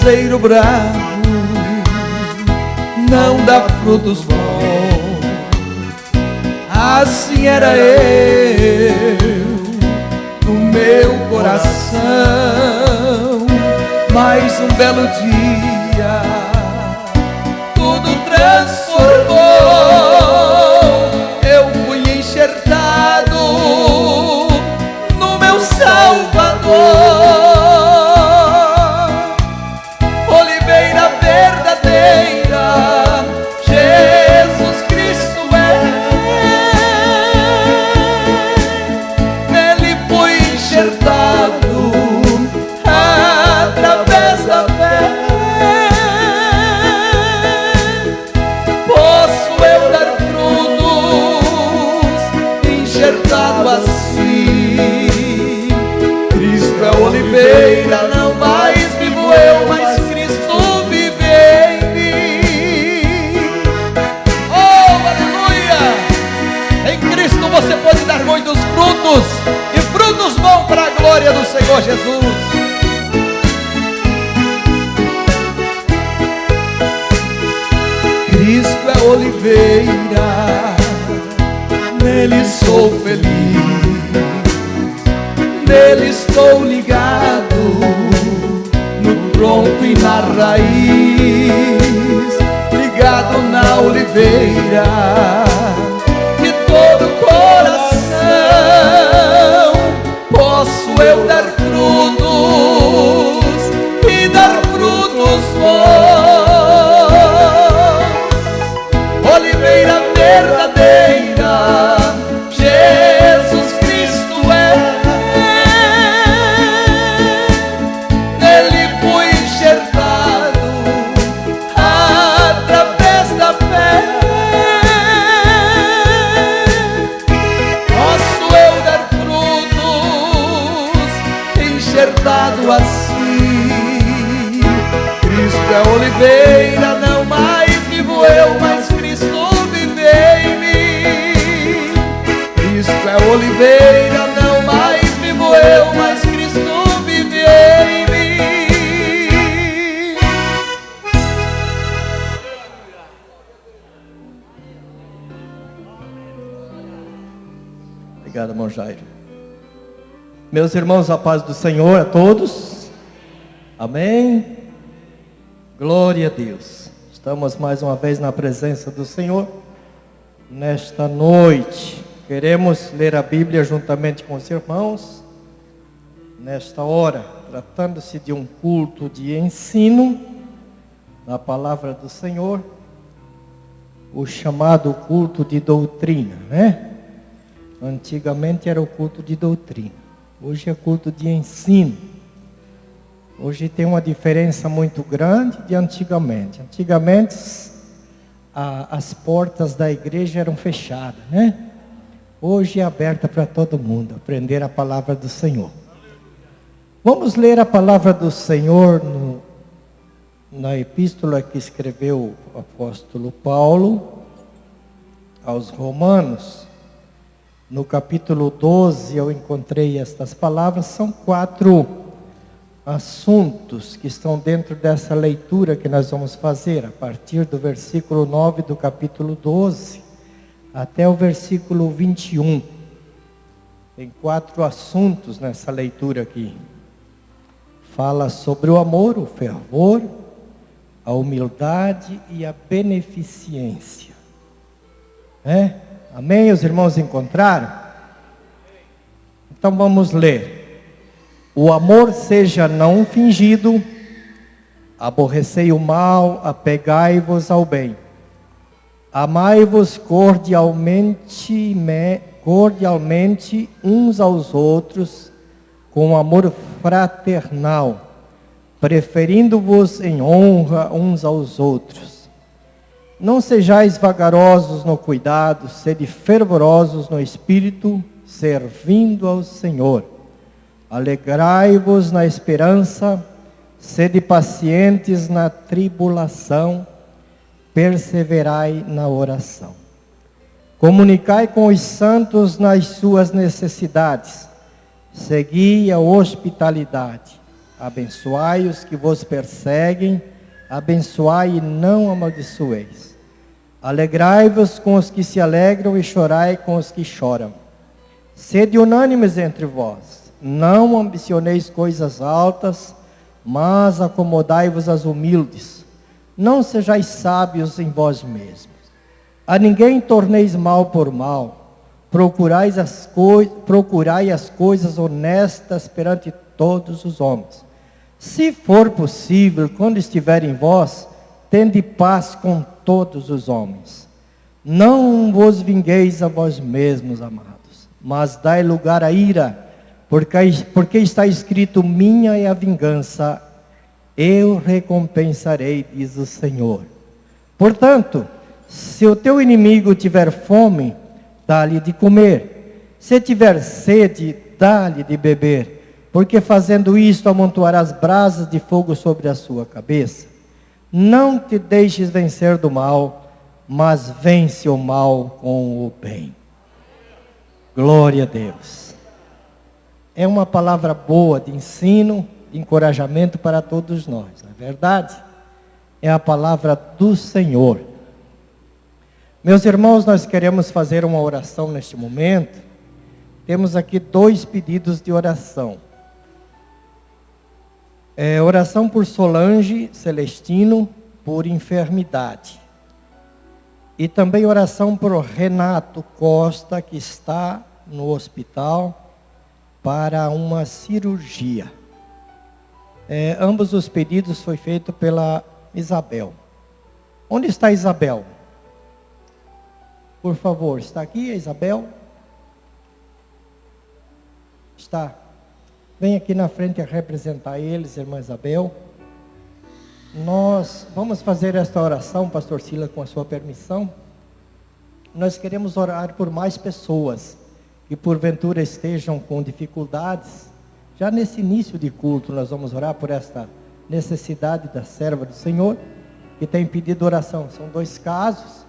parceiro bravo não dá frutos bons. Assim era eu no meu coração. Mas um belo dia tudo transformou. Eu fui enxertado no meu Salvador. Oliveira verdadeira, Jesus Cristo é. Nele fui enxertado através da fé. Posso eu dar frutos enxertado assim. Cristo é oliveira, não mais vivo eu, mas Cristo vive em mim. Oh, aleluia! Em Cristo você pode dar muitos frutos, e frutos bons para a glória do Senhor Jesus. Cristo é oliveira, nele sou feliz, nele estou ligado, no tronco e na raiz, ligado na oliveira, de todo coração posso eu dar frutos e dar frutos bons. Oliveira verdadeira, Jesus Cristo é. Nele fui enxertado através da fé. Posso eu dar frutos enxertado assim. Cristo é oliveira, não mais vivo eu, mas Cristo vive em mim. Cristo é oliveira, não mais vivo eu, mas Cristo vive em mim. Obrigado, irmão Jairo. Meus irmãos, a paz do Senhor a todos. Amém. Glória a Deus. Estamos mais uma vez na presença do Senhor. Nesta noite, queremos ler a Bíblia juntamente com os irmãos. Nesta hora, tratando-se de um culto de ensino da palavra do Senhor, o chamado culto de doutrina, né? Antigamente era o culto de doutrina, hoje é culto de ensino. Hoje tem uma diferença muito grande de antigamente. Antigamente as portas da igreja eram fechadas, né? Hoje é aberta para todo mundo aprender a palavra do Senhor. Vamos ler a palavra do Senhor na epístola que escreveu o apóstolo Paulo aos Romanos. No capítulo 12 eu encontrei estas palavras. São 4 assuntos que estão dentro dessa leitura que nós vamos fazer, a partir do versículo 9 do capítulo 12, até o versículo 21. Tem 4 assuntos nessa leitura aqui. Fala sobre o amor, o fervor, a humildade e a beneficência. Amém? Os irmãos encontraram? Então vamos ler. O amor seja não fingido, aborrecei o mal, apegai-vos ao bem. Amai-vos cordialmente uns aos outros, com amor fraternal, preferindo-vos em honra uns aos outros. Não sejais vagarosos no cuidado, sede fervorosos no espírito, servindo ao Senhor. Alegrai-vos na esperança, sede pacientes na tribulação, perseverai na oração. Comunicai com os santos nas suas necessidades, segui a hospitalidade. abençoai os que vos perseguem, abençoai e não amaldiçoeis. Alegrai-vos com os que se alegram e chorai com os que choram. Sede unânimes entre vós, não ambicioneis coisas altas, mas acomodai-vos às humildes. Não sejais sábios em vós mesmos. A ninguém torneis mal por mal. Procurai as coisas honestas perante todos os homens. Se for possível, quando estiver em vós, tende paz com todos os homens. Não vos vingueis a vós mesmos, amados, mas dai lugar à ira, porque está escrito: minha é a vingança, eu recompensarei, diz o Senhor. Portanto, se o teu inimigo tiver fome, dá-lhe de comer. Se tiver sede, dá-lhe de beber, porque fazendo isto amontoarás brasas de fogo sobre a sua cabeça. Não te deixes vencer do mal, mas vence o mal com o bem. Glória a Deus. É uma palavra boa de ensino, de encorajamento para todos nós, não é verdade? É a palavra do Senhor. Meus irmãos, nós queremos fazer uma oração neste momento. Temos aqui 2 pedidos de oração. Oração por Solange Celestino, por enfermidade. E também oração por Renato Costa, que está no hospital para uma cirurgia. Ambos os pedidos foi feito pela Isabel. Onde está Isabel? Por favor, está aqui a Isabel? Está. Vem aqui na frente a representar eles, irmã Isabel. Nós vamos fazer esta oração, pastor Silas, com a sua permissão. Nós queremos orar por mais pessoas que porventura estejam com dificuldades. Já nesse início de culto, nós vamos orar por esta necessidade da serva do Senhor, que tem pedido oração. São 2 casos.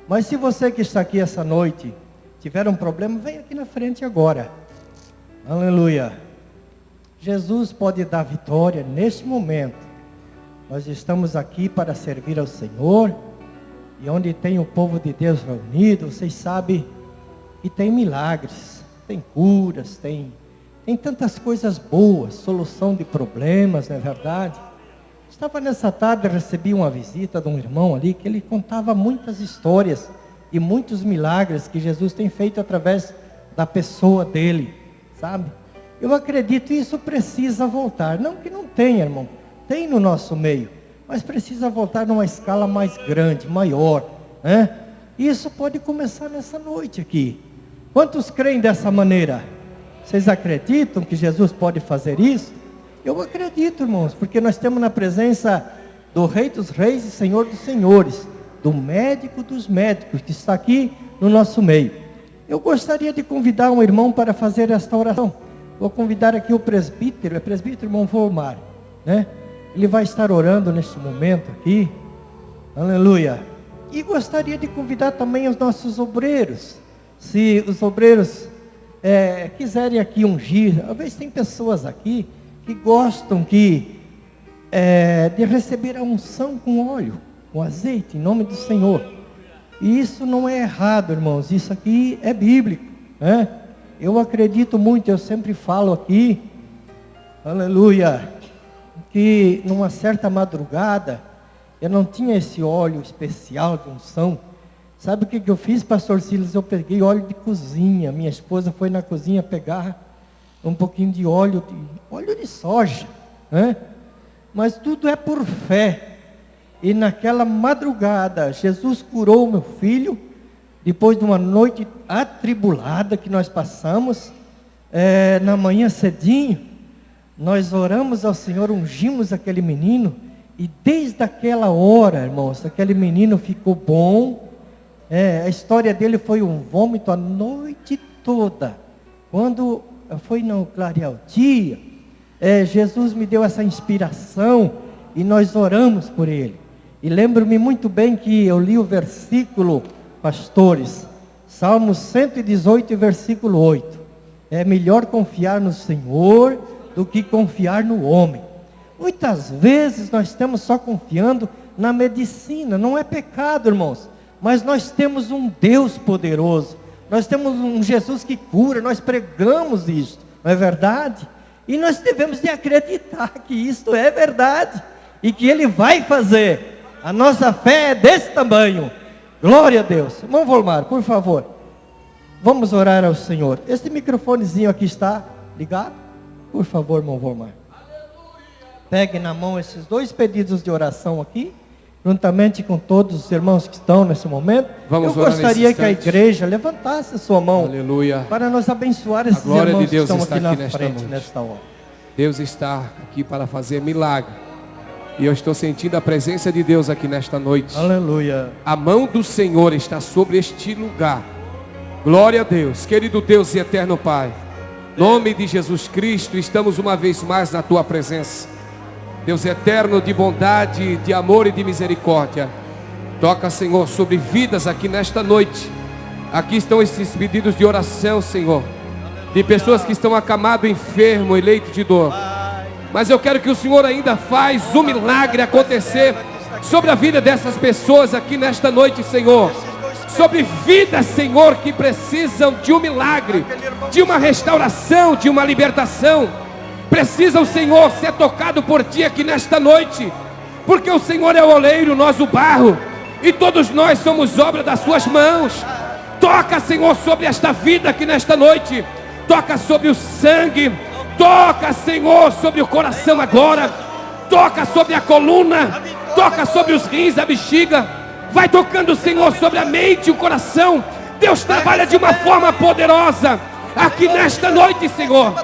Mas se você que está aqui essa noite tiver um problema, vem aqui na frente agora. Aleluia. Jesus pode dar vitória neste momento. Nós estamos aqui para servir ao Senhor. E onde tem o povo de Deus reunido, vocês sabem que tem milagres, tem curas, tem tantas coisas boas, solução de problemas, não é verdade? Estava nessa tarde, recebi uma visita de um irmão ali, que ele contava muitas histórias e muitos milagres que Jesus tem feito através da pessoa dele, sabe? Eu acredito que isso precisa voltar. Não que não tenha, irmão. Tem no nosso meio. Mas precisa voltar numa escala mais grande, maior, né? Isso pode começar nessa noite aqui. Quantos creem dessa maneira? Vocês acreditam que Jesus pode fazer isso? Eu acredito, irmãos, porque nós estamos na presença do Rei dos Reis e Senhor dos Senhores, do médico dos médicos, que está aqui no nosso meio. Eu gostaria de convidar um irmão para fazer esta oração. Vou convidar aqui o presbítero, irmão Volmar, né? Ele vai estar orando neste momento aqui, aleluia. E gostaria de convidar também os nossos obreiros, se os obreiros quiserem aqui ungir. Talvez tem pessoas aqui que gostam de receber a unção com óleo, com azeite, em nome do Senhor. E isso não é errado, irmãos, isso aqui é bíblico, né? Eu acredito muito, eu sempre falo aqui, aleluia, que numa certa madrugada, eu não tinha esse óleo especial de unção. Sabe o que eu fiz, pastor Silas? Eu peguei óleo de cozinha, minha esposa foi na cozinha pegar um pouquinho de óleo de soja, né? Mas tudo é por fé. E naquela madrugada, Jesus curou meu filho, depois de uma noite atribulada que nós passamos, na manhã cedinho, nós oramos ao Senhor, ungimos aquele menino, e desde aquela hora, irmãos, aquele menino ficou bom. A história dele foi um vômito a noite toda. Quando foi no clarear o dia, Jesus me deu essa inspiração, e nós oramos por ele. E lembro-me muito bem que eu li o versículo, pastores, Salmo 118, versículo 8. É melhor confiar no Senhor do que confiar no homem. Muitas vezes nós estamos só confiando na medicina. Não é pecado, irmãos, mas nós temos um Deus poderoso. Nós temos um Jesus que cura. Nós pregamos isso, não é verdade? E nós devemos de acreditar que isto é verdade e que Ele vai fazer. A nossa fé é desse tamanho. Glória a Deus. Irmão Volmar, por favor, vamos orar ao Senhor. Esse microfonezinho aqui está ligado? Por favor, irmão Volmar. Pegue na mão esses 2 pedidos de oração aqui, juntamente com todos os irmãos que estão nesse momento. Vamos Eu gostaria que a igreja levantasse a sua mão. Aleluia. Para nos abençoar esses irmãos que estão aqui na frente nesta hora. Deus está aqui para fazer milagre. E eu estou sentindo a presença de Deus aqui nesta noite. Aleluia. A mão do Senhor está sobre este lugar. Glória a Deus. Querido Deus e eterno Pai, em nome de Jesus Cristo, estamos uma vez mais na Tua presença. Deus eterno, de bondade, de amor e de misericórdia. Toca, Senhor, sobre vidas aqui nesta noite. Aqui estão esses pedidos de oração, Senhor, de pessoas que estão acamadas, enfermo e leito de dor. Mas eu quero que o Senhor ainda faz um milagre acontecer sobre a vida dessas pessoas aqui nesta noite, Senhor. Sobre vidas, Senhor, que precisam de um milagre, de uma restauração, de uma libertação. Precisam, Senhor, ser tocado por Ti aqui nesta noite. Porque o Senhor é o oleiro, nós o barro. E todos nós somos obra das Suas mãos. Toca, Senhor, sobre esta vida aqui nesta noite. Toca sobre o sangue. Toca, Senhor, sobre o coração agora. Toca sobre a coluna. Toca sobre os rins, a bexiga. Vai tocando, Senhor, sobre a mente e o coração. Deus trabalha de uma forma poderosa aqui nesta noite, Senhor.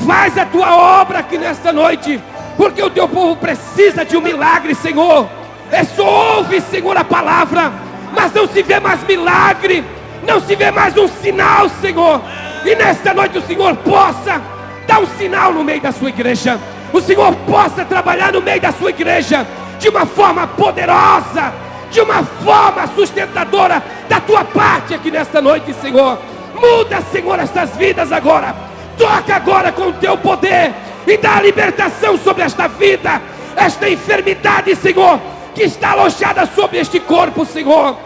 Faz a Tua obra aqui nesta noite. Porque o Teu povo precisa de um milagre, Senhor. É só ouve, Senhor, a palavra, mas não se vê mais milagre. Não se vê mais um sinal, Senhor. E nesta noite o Senhor possa dar um sinal no meio da Sua igreja. O Senhor possa trabalhar no meio da Sua igreja de uma forma poderosa, de uma forma sustentadora da Tua parte aqui nesta noite, Senhor. Muda, Senhor, estas vidas agora. Toca agora com o Teu poder e dá a libertação sobre esta vida, esta enfermidade, Senhor, que está alojada sobre este corpo, Senhor.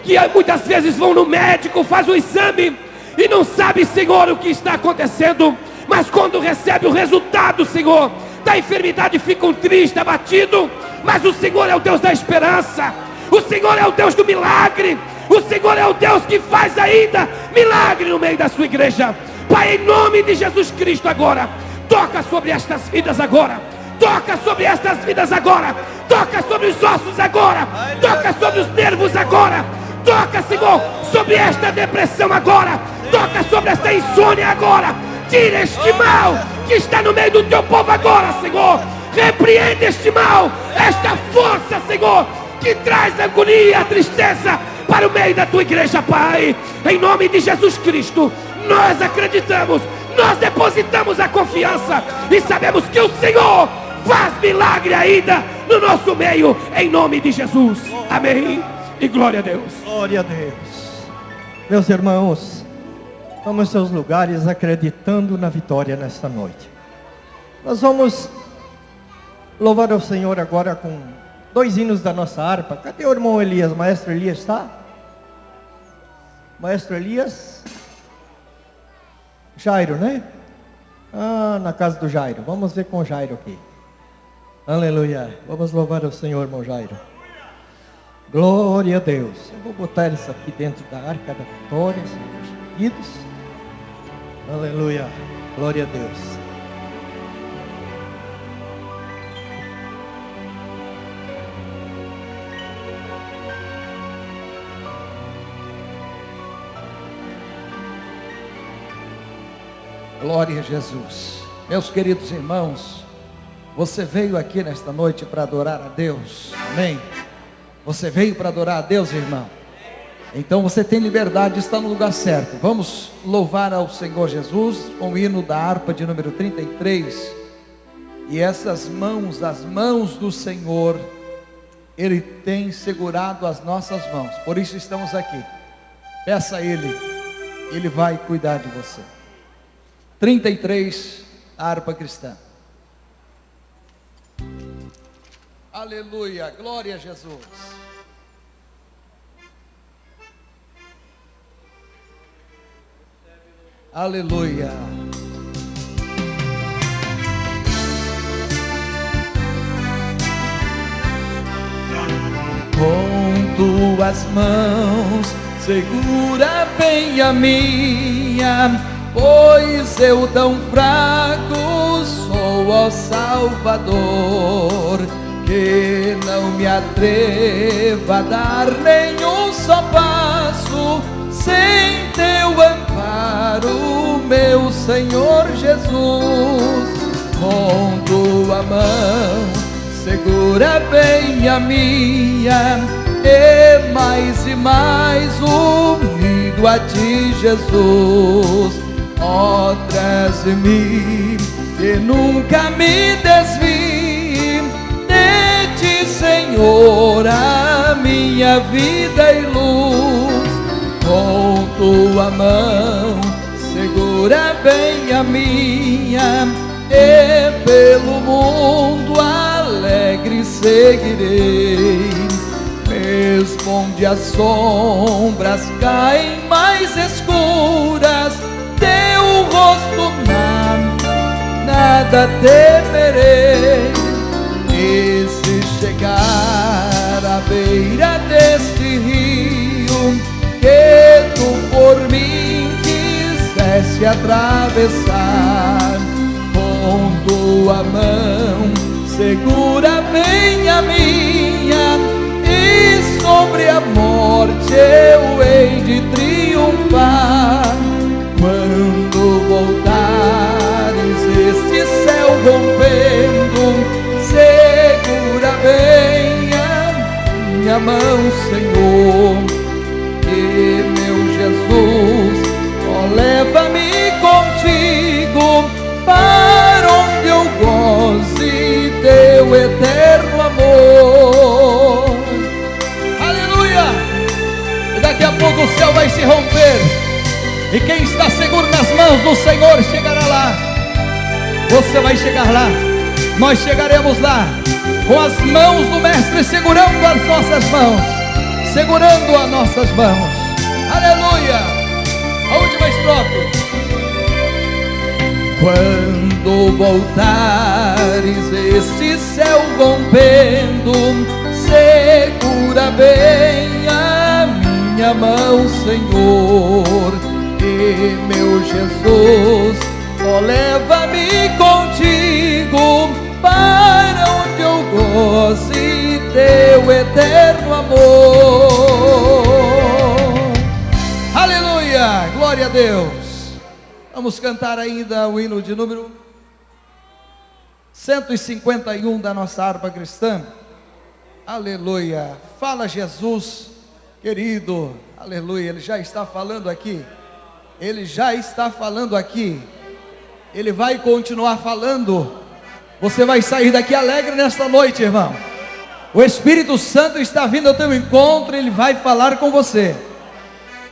Que muitas vezes vão no médico, faz um exame e não sabe, Senhor, o que está acontecendo. Mas quando recebe o resultado, Senhor, da enfermidade, ficam tristes, abatidos. Mas o Senhor é o Deus da esperança. O Senhor é o Deus do milagre. O Senhor é o Deus que faz ainda milagre no meio da Sua igreja. Pai, em nome de Jesus Cristo agora, toca sobre estas vidas agora. Toca sobre estas vidas agora. Toca sobre os ossos agora. Toca sobre os nervos agora. Toca, Senhor, sobre esta depressão agora. Toca sobre esta insônia agora. Tira este mal que está no meio do Teu povo agora, Senhor. Repreende este mal, esta força, Senhor, que traz agonia, tristeza para o meio da Tua igreja, Pai. Em nome de Jesus Cristo, nós acreditamos, nós depositamos a confiança e sabemos que o Senhor faz milagre ainda no nosso meio, em nome de Jesus. Amém e glória a Deus. Glória a Deus. Meus irmãos, tome os seus lugares acreditando na vitória nesta noite. Nós vamos louvar ao Senhor agora com 2 hinos da nossa harpa. Cadê o irmão Elias? Maestro Elias está? Maestro Elias? Jairo, né? Na casa do Jairo. Vamos ver com o Jairo aqui. Aleluia. Vamos louvar ao Senhor, irmão Jairo. Glória a Deus. Eu vou botar isso aqui dentro da arca da vitória, seguidos. Aleluia. Glória a Deus. Glória a Jesus. Meus queridos irmãos, você veio aqui nesta noite para adorar a Deus, amém? Você veio para adorar a Deus, irmão? Então você tem liberdade, está no lugar certo. Vamos louvar ao Senhor Jesus com o hino da harpa de número 33. E essas mãos, as mãos do Senhor, Ele tem segurado as nossas mãos. Por isso estamos aqui. Peça a Ele, Ele vai cuidar de você. 33, a harpa cristã. Aleluia, glória a Jesus. Aleluia. Com tuas mãos segura bem a minha, pois eu tão fraco sou, ó Salvador, que não me atreva a dar nenhum só passo sem teu amparo, meu Senhor Jesus. Com tua mão segura bem a minha, e mais unido a ti, Jesus. Ó, traz-me e nunca me desvie de ti, Senhor, a minha vida e luz. Com tua mão segura bem a minha, e pelo mundo alegre seguirei. Mesmo onde as sombras caem mais escuras, teu rosto nada temerei. E se chegar à beira deste rio, que tu por mim quisesse atravessar, com tua mão segura bem a minha, e sobre a morte eu hei de triunfar. Quando voltares este céu rompendo, segura bem a minha mão, Senhor. E meu Jesus, ó, leva-me contigo para onde eu goze teu eterno amor. Aleluia! E daqui a pouco o céu vai se romper, e quem está seguro nas mãos do Senhor chegará lá. Você vai chegar lá, nós chegaremos lá, com as mãos do Mestre segurando as nossas mãos, segurando as nossas mãos. Aleluia! A última estrofe. Quando voltares este céu rompendo, segura bem a minha mão, Senhor. E meu Jesus, ó, leva-me contigo para onde eu goze teu eterno amor. Aleluia, glória a Deus. Vamos cantar ainda o hino de número 151 da nossa harpa cristã. Aleluia. Fala, Jesus querido. Aleluia. Ele já está falando aqui. Ele já está falando aqui. Ele vai continuar falando. Você vai sair daqui alegre nesta noite, irmão. O Espírito Santo está vindo ao teu encontro. Ele vai falar com você.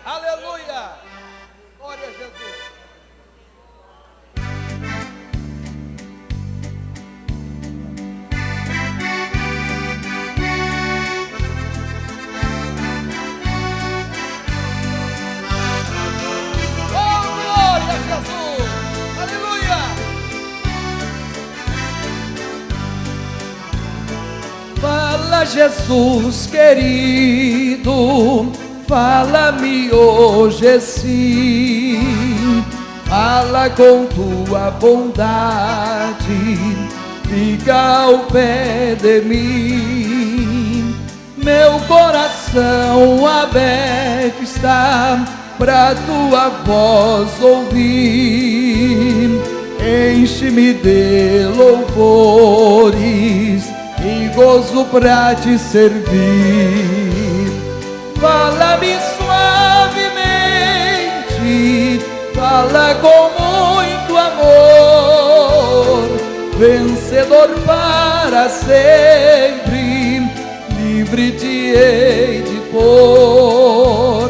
Aleluia. Glória a Jesus. Fala, Jesus querido, fala-me hoje sim. Fala com tua bondade, fica ao pé de mim. Meu coração aberto está pra tua voz ouvir. Enche-me de louvores e gozo pra te servir. Fala-me suavemente, fala com muito amor, vencedor para sempre, livre te hei de pôr.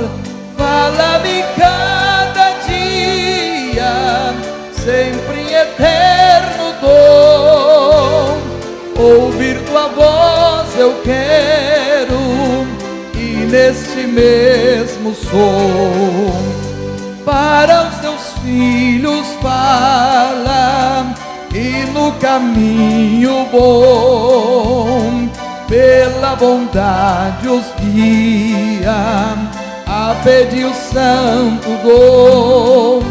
Fala-me cada dia, sempre em eterno dom, ouvir tua voz eu quero, e neste mesmo som, para os teus filhos fala, e no caminho bom, pela bondade os guia, a pedir o santo dom.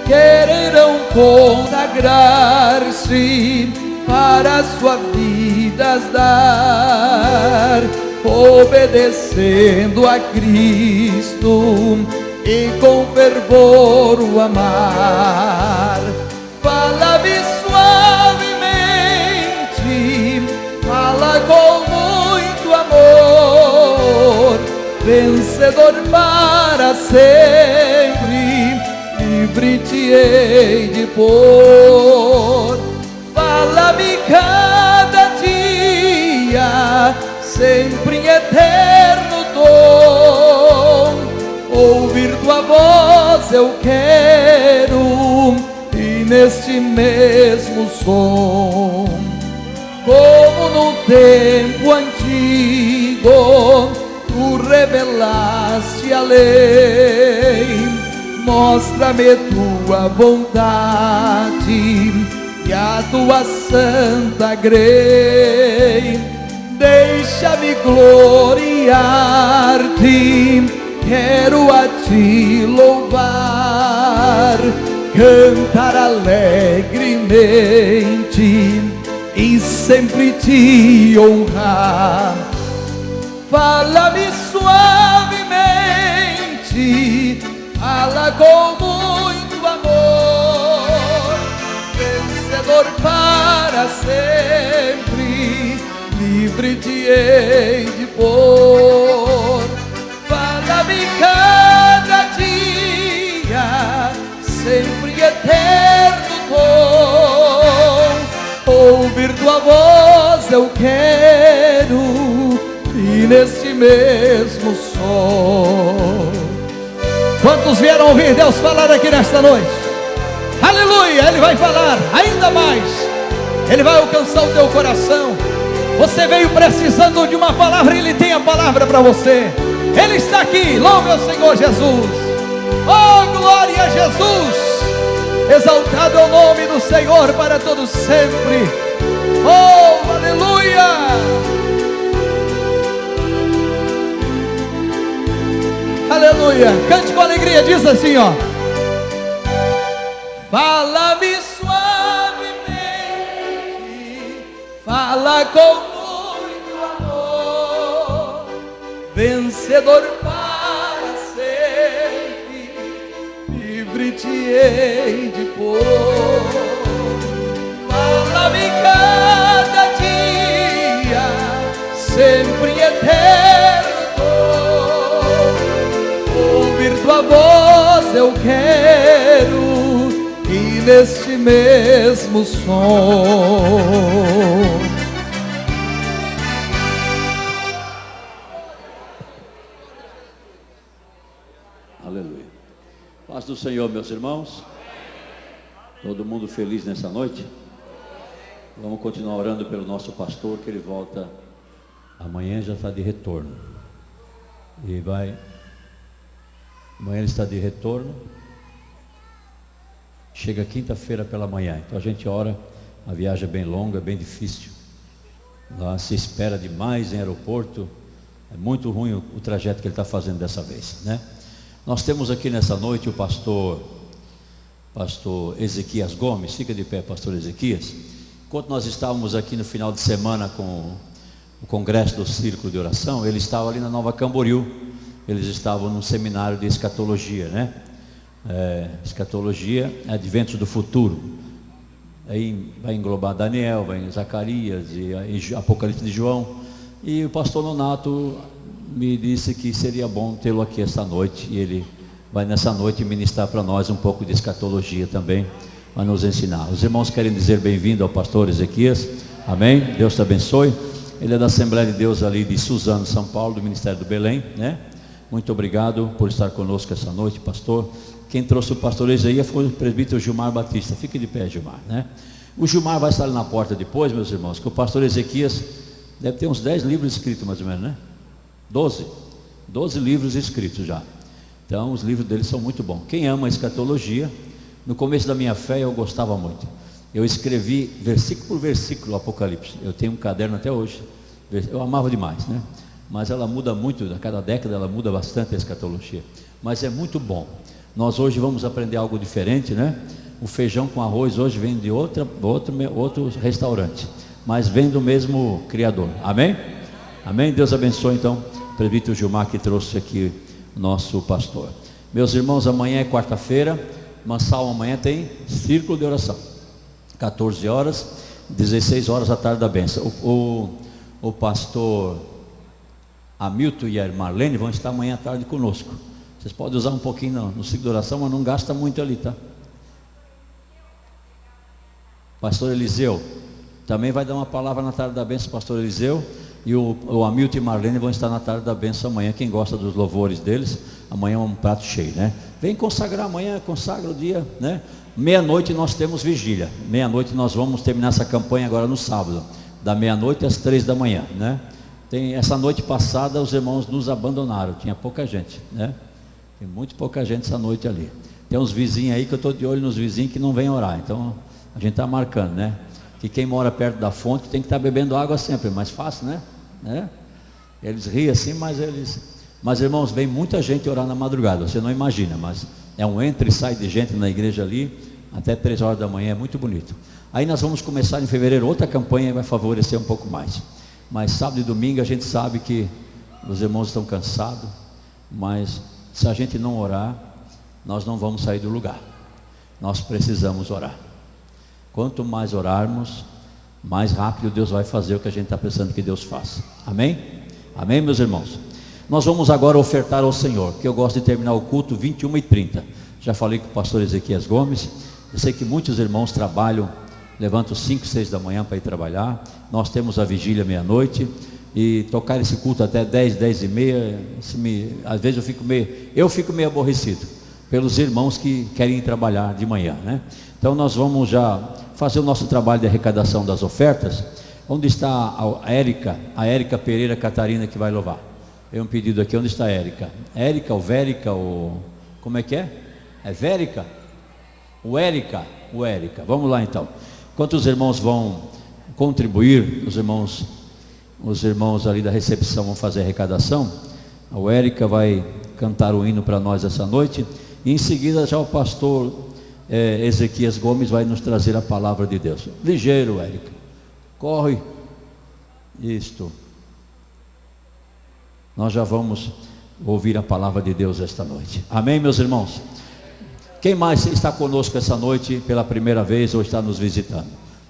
Quererão consagrar-se para suas vidas dar, obedecendo a Cristo e com fervor o amar. Fala-me suavemente, fala com muito amor, vencedor para sempre, livre te hei de pôr. Fala-me cada dia, sempre em eterno tom, ouvir tua voz eu quero, e neste mesmo som, como no tempo antigo, tu revelaste a lei. Mostra-me tua vontade e a tua santa grei. Deixa-me gloriar-te, quero a ti louvar, cantar alegremente e sempre te honrar. Fala-me suavemente, fala com muito amor, vencedor para sempre, livre te hei de pôr. Fala-me cada dia, sempre eterno tom, ouvir tua voz eu quero, e neste mesmo som. Quantos vieram ouvir Deus falar aqui nesta noite? Aleluia! Ele vai falar ainda mais. Ele vai alcançar o teu coração. Você veio precisando de uma palavra, Ele tem a palavra para você. Ele está aqui, louve ao Senhor Jesus. Oh, glória a Jesus! Exaltado é o nome do Senhor para todos sempre. Oh, aleluia! Aleluia, cante com alegria, diz assim, ó. Fala-me suavemente, fala com muito amor, vencedor para sempre, livre te hei de pôr. Fala-me cada dia, sempre eterno, ouvir tua voz eu quero, e neste mesmo som. Aleluia. Paz do Senhor, meus irmãos. Todo mundo feliz nessa noite? Vamos continuar orando pelo nosso pastor, que ele volta amanhã, já está de retorno. E vai... Amanhã ele está de retorno. Chega quinta-feira pela manhã. Então a gente ora. A viagem é bem longa, bem difícil. Lá se espera demais em aeroporto. É muito ruim o trajeto que ele está fazendo dessa vez, né? Nós temos aqui nessa noite o pastor Ezequias Gomes. Fica de pé, pastor Ezequias. Enquanto nós estávamos aqui no final de semana com o congresso do Círculo de Oração, ele estava ali na Nova Camboriú. Eles estavam num seminário de escatologia, né? Escatologia, adventos do futuro. Aí vai englobar Daniel, vai em Zacarias e Apocalipse de João. E o pastor Nonato me disse que seria bom tê-lo aqui esta noite. E ele vai nessa noite ministrar para nós um pouco de escatologia também, para nos ensinar. Os irmãos querem dizer bem-vindo ao pastor Ezequias. Amém? Deus te abençoe. Ele é da Assembleia de Deus ali de Suzano, São Paulo, do Ministério do Belém, né? Muito obrigado por estar conosco essa noite, pastor. Quem trouxe o pastor Ezequias foi o presbítero Gilmar Batista. Fique de pé, Gilmar, né? O Gilmar vai estar ali na porta depois, meus irmãos, que o pastor Ezequias deve ter uns 10 livros escritos mais ou menos, né? 12 livros escritos já. Então os livros dele são muito bons. Quem ama a escatologia, no começo da minha fé eu gostava muito. Eu escrevi versículo por versículo o Apocalipse. Eu tenho um caderno até hoje. Eu amava demais, né? Mas ela muda muito, a cada década ela muda bastante a escatologia. Mas é muito bom. Nós hoje vamos aprender algo diferente, né? O feijão com arroz hoje vem de outro restaurante, mas vem do mesmo Criador. Amém? Amém? Deus abençoe então o presbítero Gilmar que trouxe aqui o nosso pastor. Meus irmãos, amanhã é quarta-feira. Mansal amanhã tem círculo de oração. 14 horas, 16 horas à tarde da bênção. O pastor Hamilton e a Marlene vão estar amanhã à tarde conosco. Vocês podem usar um pouquinho no ciclo de oração, mas não gasta muito ali, tá? Pastor Eliseu também vai dar uma palavra na tarde da bênção. Pastor Eliseu e o Hamilton e Marlene vão estar na tarde da bênção amanhã. Quem gosta dos louvores deles, amanhã é um prato cheio, né? Vem consagrar amanhã, consagra o dia, né? Meia-noite nós temos vigília. Meia-noite nós vamos terminar essa campanha agora no sábado, da meia-noite às 3 da manhã, né? Essa noite passada os irmãos nos abandonaram, tinha pouca gente, né? Tem muito pouca gente essa noite ali. Tem uns vizinhos aí que eu estou de olho nos vizinhos que não vêm orar. Então a gente está marcando, né? Que quem mora perto da fonte tem que estar bebendo água sempre, mais fácil, né? Eles riem assim, mas irmãos, vem muita gente orar na madrugada, você não imagina, mas é um entra e sai de gente na igreja ali, até 3 horas da manhã, é muito bonito. Aí nós vamos começar em fevereiro outra campanha e vai favorecer um pouco mais. Mas sábado e domingo a gente sabe que os irmãos estão cansados, mas se a gente não orar, nós não vamos sair do lugar. Nós precisamos orar. Quanto mais orarmos, mais rápido Deus vai fazer o que a gente está pensando que Deus faça. Amém? Amém, meus irmãos? Nós vamos agora ofertar ao Senhor, que eu gosto de terminar o culto 21h30. Já falei com o pastor Ezequias Gomes. Eu sei que muitos irmãos trabalham, levantam 5, 6 da manhã para ir trabalhar. Nós temos a vigília meia-noite. E tocar esse culto até 10, 10 e meia, às vezes eu fico meio aborrecido pelos irmãos que querem trabalhar de manhã, né? Então nós vamos já fazer o nosso trabalho de arrecadação das ofertas. Onde está a Érica Pereira Catarina que vai louvar? Tem um pedido aqui, onde está a Érica? Érica ou Vérica ou... como é que é? É Vérica? O Érica. Vamos lá então. Enquanto os irmãos vão contribuir, os irmãos ali da recepção vão fazer a arrecadação. A Érica vai cantar o hino para nós essa noite. E em seguida já o pastor Ezequias Gomes vai nos trazer a palavra de Deus. Ligeiro, Érica. Corre. Isto. Nós já vamos ouvir a palavra de Deus esta noite. Amém, meus irmãos? Quem mais está conosco essa noite pela primeira vez ou está nos visitando?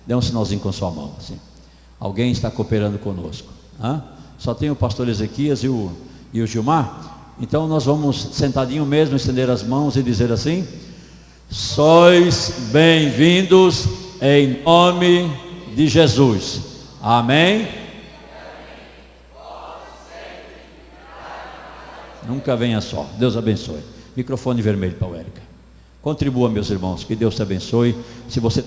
Dê um sinalzinho com sua mão assim. Alguém está cooperando conosco? Só tem o pastor Ezequias e o Gilmar. Então nós vamos sentadinho mesmo, estender as mãos e dizer assim: sois bem-vindos em nome de Jesus. Amém? Nunca venha só. Deus abençoe. Microfone vermelho para o Érica. Contribua, meus irmãos, que Deus te abençoe. Se você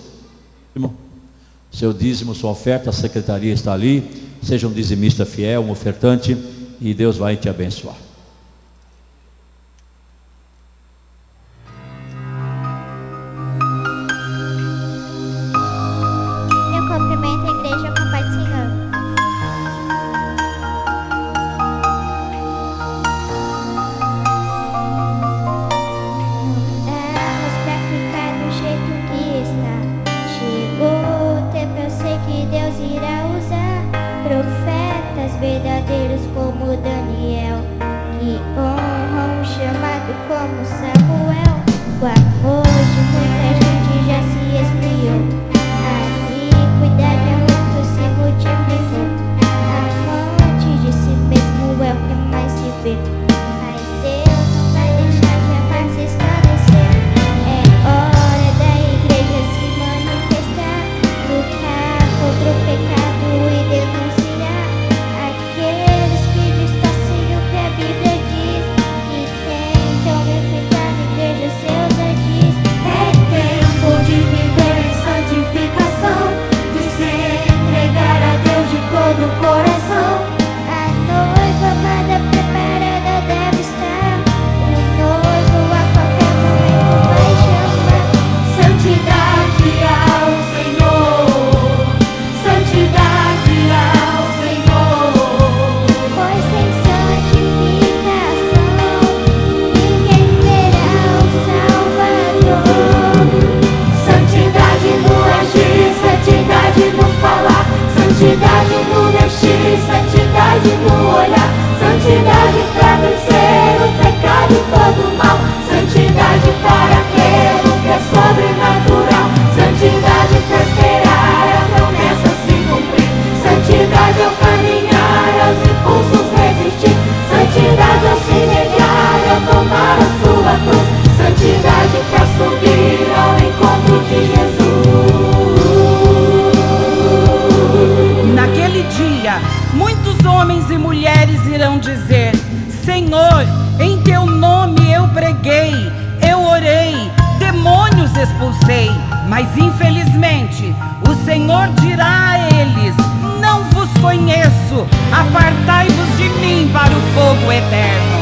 seu dízimo, sua oferta, a secretaria está ali. Seja um dizimista fiel, um ofertante, e Deus vai te abençoar. Eu cumprimento a igreja com a paz do Senhor. Damos pra ficar do jeito que está. Chegou o tempo, eu sei que Deus irá usar profetas verdadeiros como Daniel, que honram um chamado como Samuel. O amor de muita gente já se esfriou. A iniquidade é muito se multiplicou. Amante de si mesmo é o que mais se vê. Mas Deus não vai deixar jamais esclarecer. É hora da igreja se manifestar, lutar contra o pecado e denunciar aqueles que distorcem o que a Bíblia diz e tentam verificar poderão dizer: Senhor, em teu nome eu preguei, eu orei, demônios expulsei. Mas infelizmente o Senhor dirá a eles: não vos conheço, apartai-vos de mim para o fogo eterno.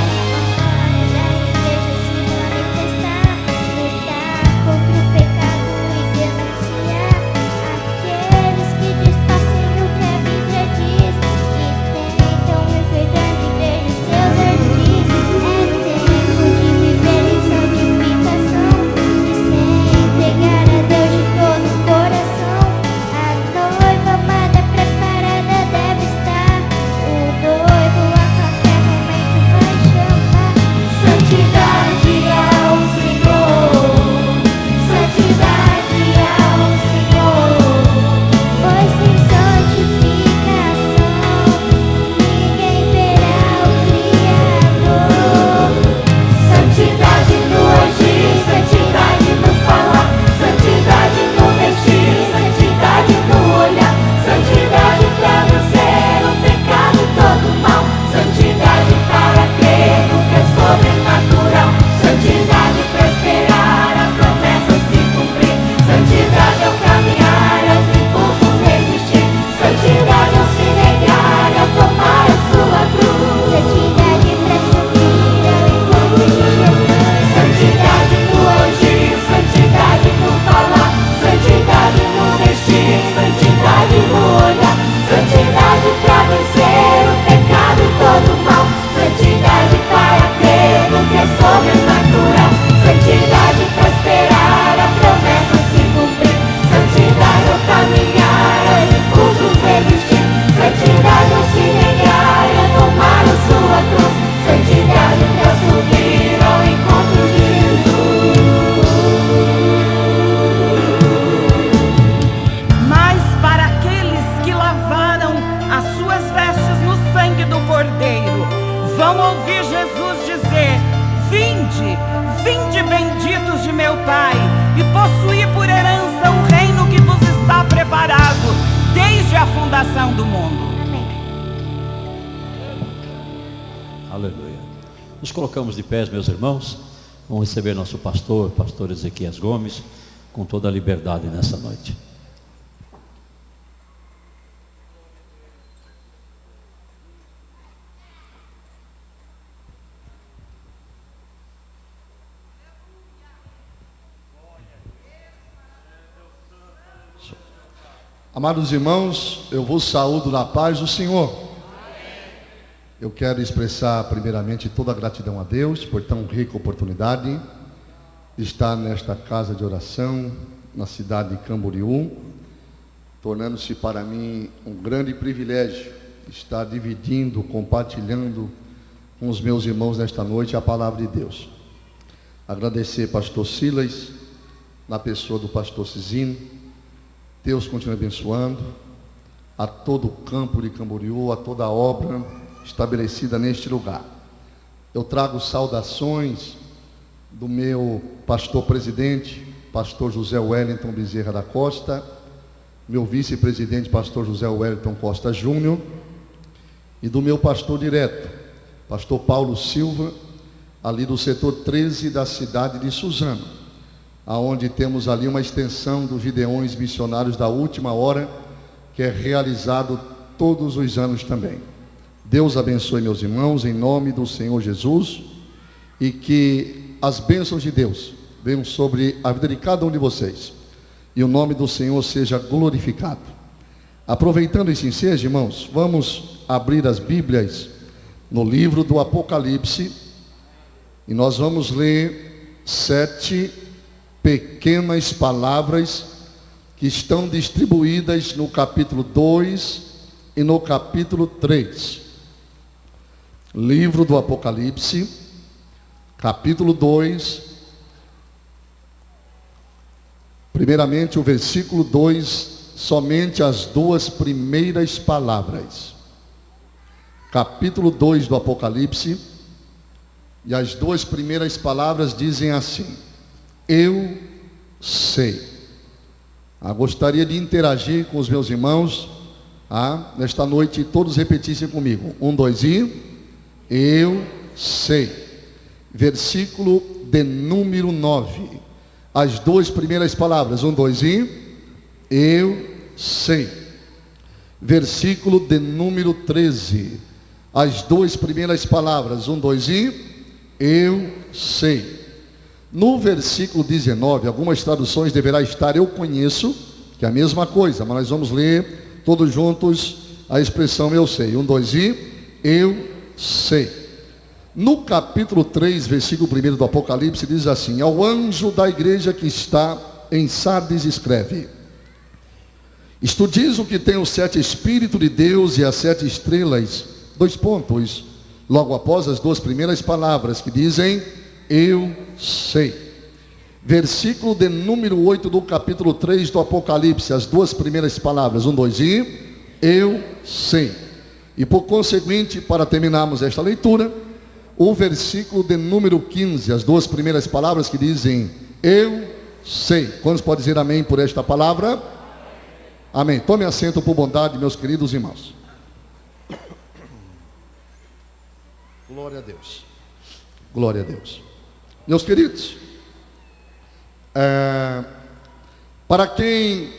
Do mundo. Aleluia. Nos colocamos de pés, meus irmãos. Vamos receber nosso pastor Ezequias Gomes, com toda a liberdade nessa noite. Amados irmãos, eu vos saúdo na paz do Senhor. Eu quero expressar primeiramente toda a gratidão a Deus por tão rica oportunidade de estar nesta casa de oração, na cidade de Camboriú, tornando-se para mim um grande privilégio estar dividindo, compartilhando com os meus irmãos nesta noite a palavra de Deus. Agradecer pastor Silas, na pessoa do pastor Cizino. Deus continue abençoando a todo o campo de Camboriú, a toda a obra estabelecida neste lugar. Eu trago saudações do meu pastor presidente, pastor José Wellington Bezerra da Costa, meu vice-presidente, pastor José Wellington Costa Júnior, e do meu pastor direto, pastor Paulo Silva, ali do setor 13 da cidade de Suzano, aonde temos ali uma extensão dos Gideões Missionários da Última Hora, que é realizado todos os anos também. Deus abençoe meus irmãos, em nome do Senhor Jesus, e que as bênçãos de Deus venham sobre a vida de cada um de vocês, e o nome do Senhor seja glorificado. Aproveitando esse ensejo, irmãos, vamos abrir as Bíblias no livro do Apocalipse, e nós vamos ler 7 pequenas palavras que estão distribuídas no capítulo 2 e no capítulo 3. Livro do Apocalipse, capítulo 2, primeiramente o versículo 2, somente as duas primeiras palavras. Capítulo 2 do Apocalipse, e as duas primeiras palavras dizem assim: eu sei. Gostaria de interagir com os meus irmãos, nesta noite, todos repetissem comigo. 1, 2 e... eu sei. Versículo de número 9. As duas primeiras palavras, 1, 2 e eu sei. Versículo de número 13. As duas primeiras palavras, 1, 2 e eu sei. No versículo 19, algumas traduções deverá estar eu conheço, que é a mesma coisa, mas nós vamos ler todos juntos a expressão eu sei. 1, 2 e eu sei. No capítulo 3, versículo 1 do Apocalipse, diz assim: ao anjo da igreja que está em Sardes escreve: isto diz o que tem os 7 Espíritos de Deus e as 7 estrelas. 2 pontos. Logo após as duas primeiras palavras que dizem eu sei. Versículo de número 8 do capítulo 3 do Apocalipse, as duas primeiras palavras, 1, 2 e eu sei. E por conseguinte, para terminarmos esta leitura, o versículo de número 15, as duas primeiras palavras que dizem eu sei. Quantos podem dizer amém por esta palavra? Amém. Tome assento por bondade, meus queridos irmãos. Glória a Deus. Glória a Deus. Meus queridos, para quem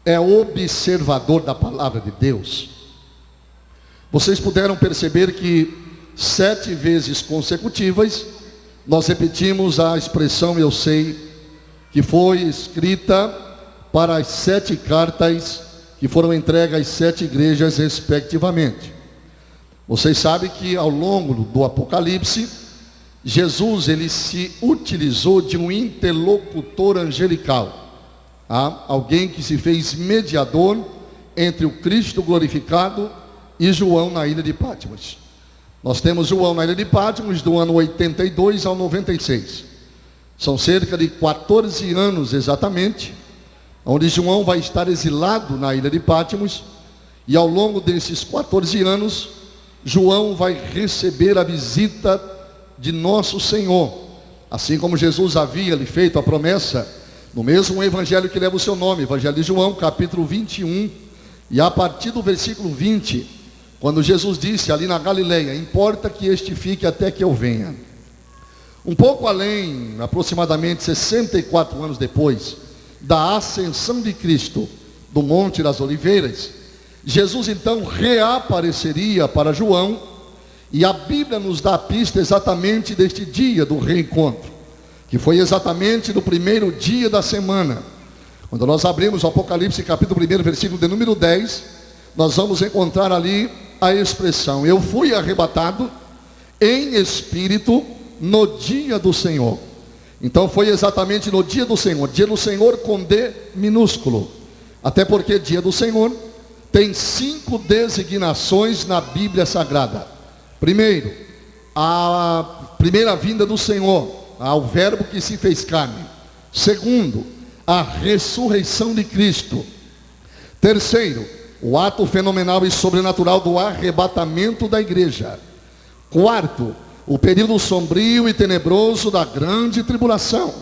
é observador da palavra de Deus, vocês puderam perceber que 7 vezes consecutivas nós repetimos a expressão eu sei, que foi escrita para as 7 cartas que foram entregues às 7 igrejas respectivamente. Vocês sabem que ao longo do Apocalipse, Jesus ele se utilizou de um interlocutor angelical, alguém que se fez mediador entre o Cristo glorificado e João na ilha de Patmos. Nós temos João na ilha de Patmos do ano 82 ao 96. São cerca de 14 anos exatamente, onde João vai estar exilado na ilha de Patmos, e ao longo desses 14 anos, João vai receber a visita de nosso Senhor, assim como Jesus havia lhe feito a promessa, no mesmo evangelho que leva o seu nome, Evangelho de João, capítulo 21, e a partir do versículo 20, quando Jesus disse ali na Galileia: importa que este fique até que eu venha. Um pouco além, aproximadamente 64 anos depois da ascensão de Cristo do Monte das Oliveiras, Jesus então reapareceria para João, e a Bíblia nos dá a pista exatamente deste dia do reencontro, que foi exatamente no primeiro dia da semana. Quando nós abrimos o Apocalipse capítulo 1, versículo de número 10, nós vamos encontrar ali a expressão: eu fui arrebatado em espírito no dia do Senhor. Então foi exatamente no dia do Senhor com D minúsculo, até porque dia do Senhor tem 5 designações na Bíblia Sagrada. Primeiro, a primeira vinda do Senhor, ao verbo que se fez carne. Segundo, a ressurreição de Cristo. Terceiro, o ato fenomenal e sobrenatural do arrebatamento da igreja. Quarto, o período sombrio e tenebroso da grande tribulação.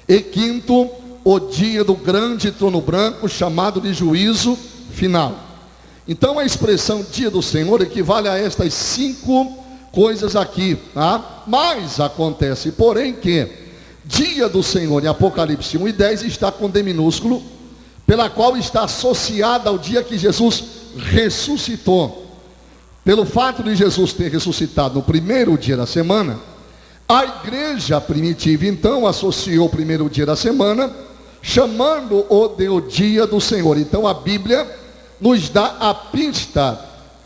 E quinto, o dia do grande trono branco, chamado de juízo final. Então a expressão dia do Senhor equivale a estas 5 coisas aqui, Mas acontece, porém, que dia do Senhor em Apocalipse 1 e 10 está com D minúsculo, pela qual está associada ao dia que Jesus ressuscitou. Pelo fato de Jesus ter ressuscitado no primeiro dia da semana, a igreja primitiva então associou o primeiro dia da semana, chamando-o de o dia do Senhor. Então a Bíblia nos dá a pista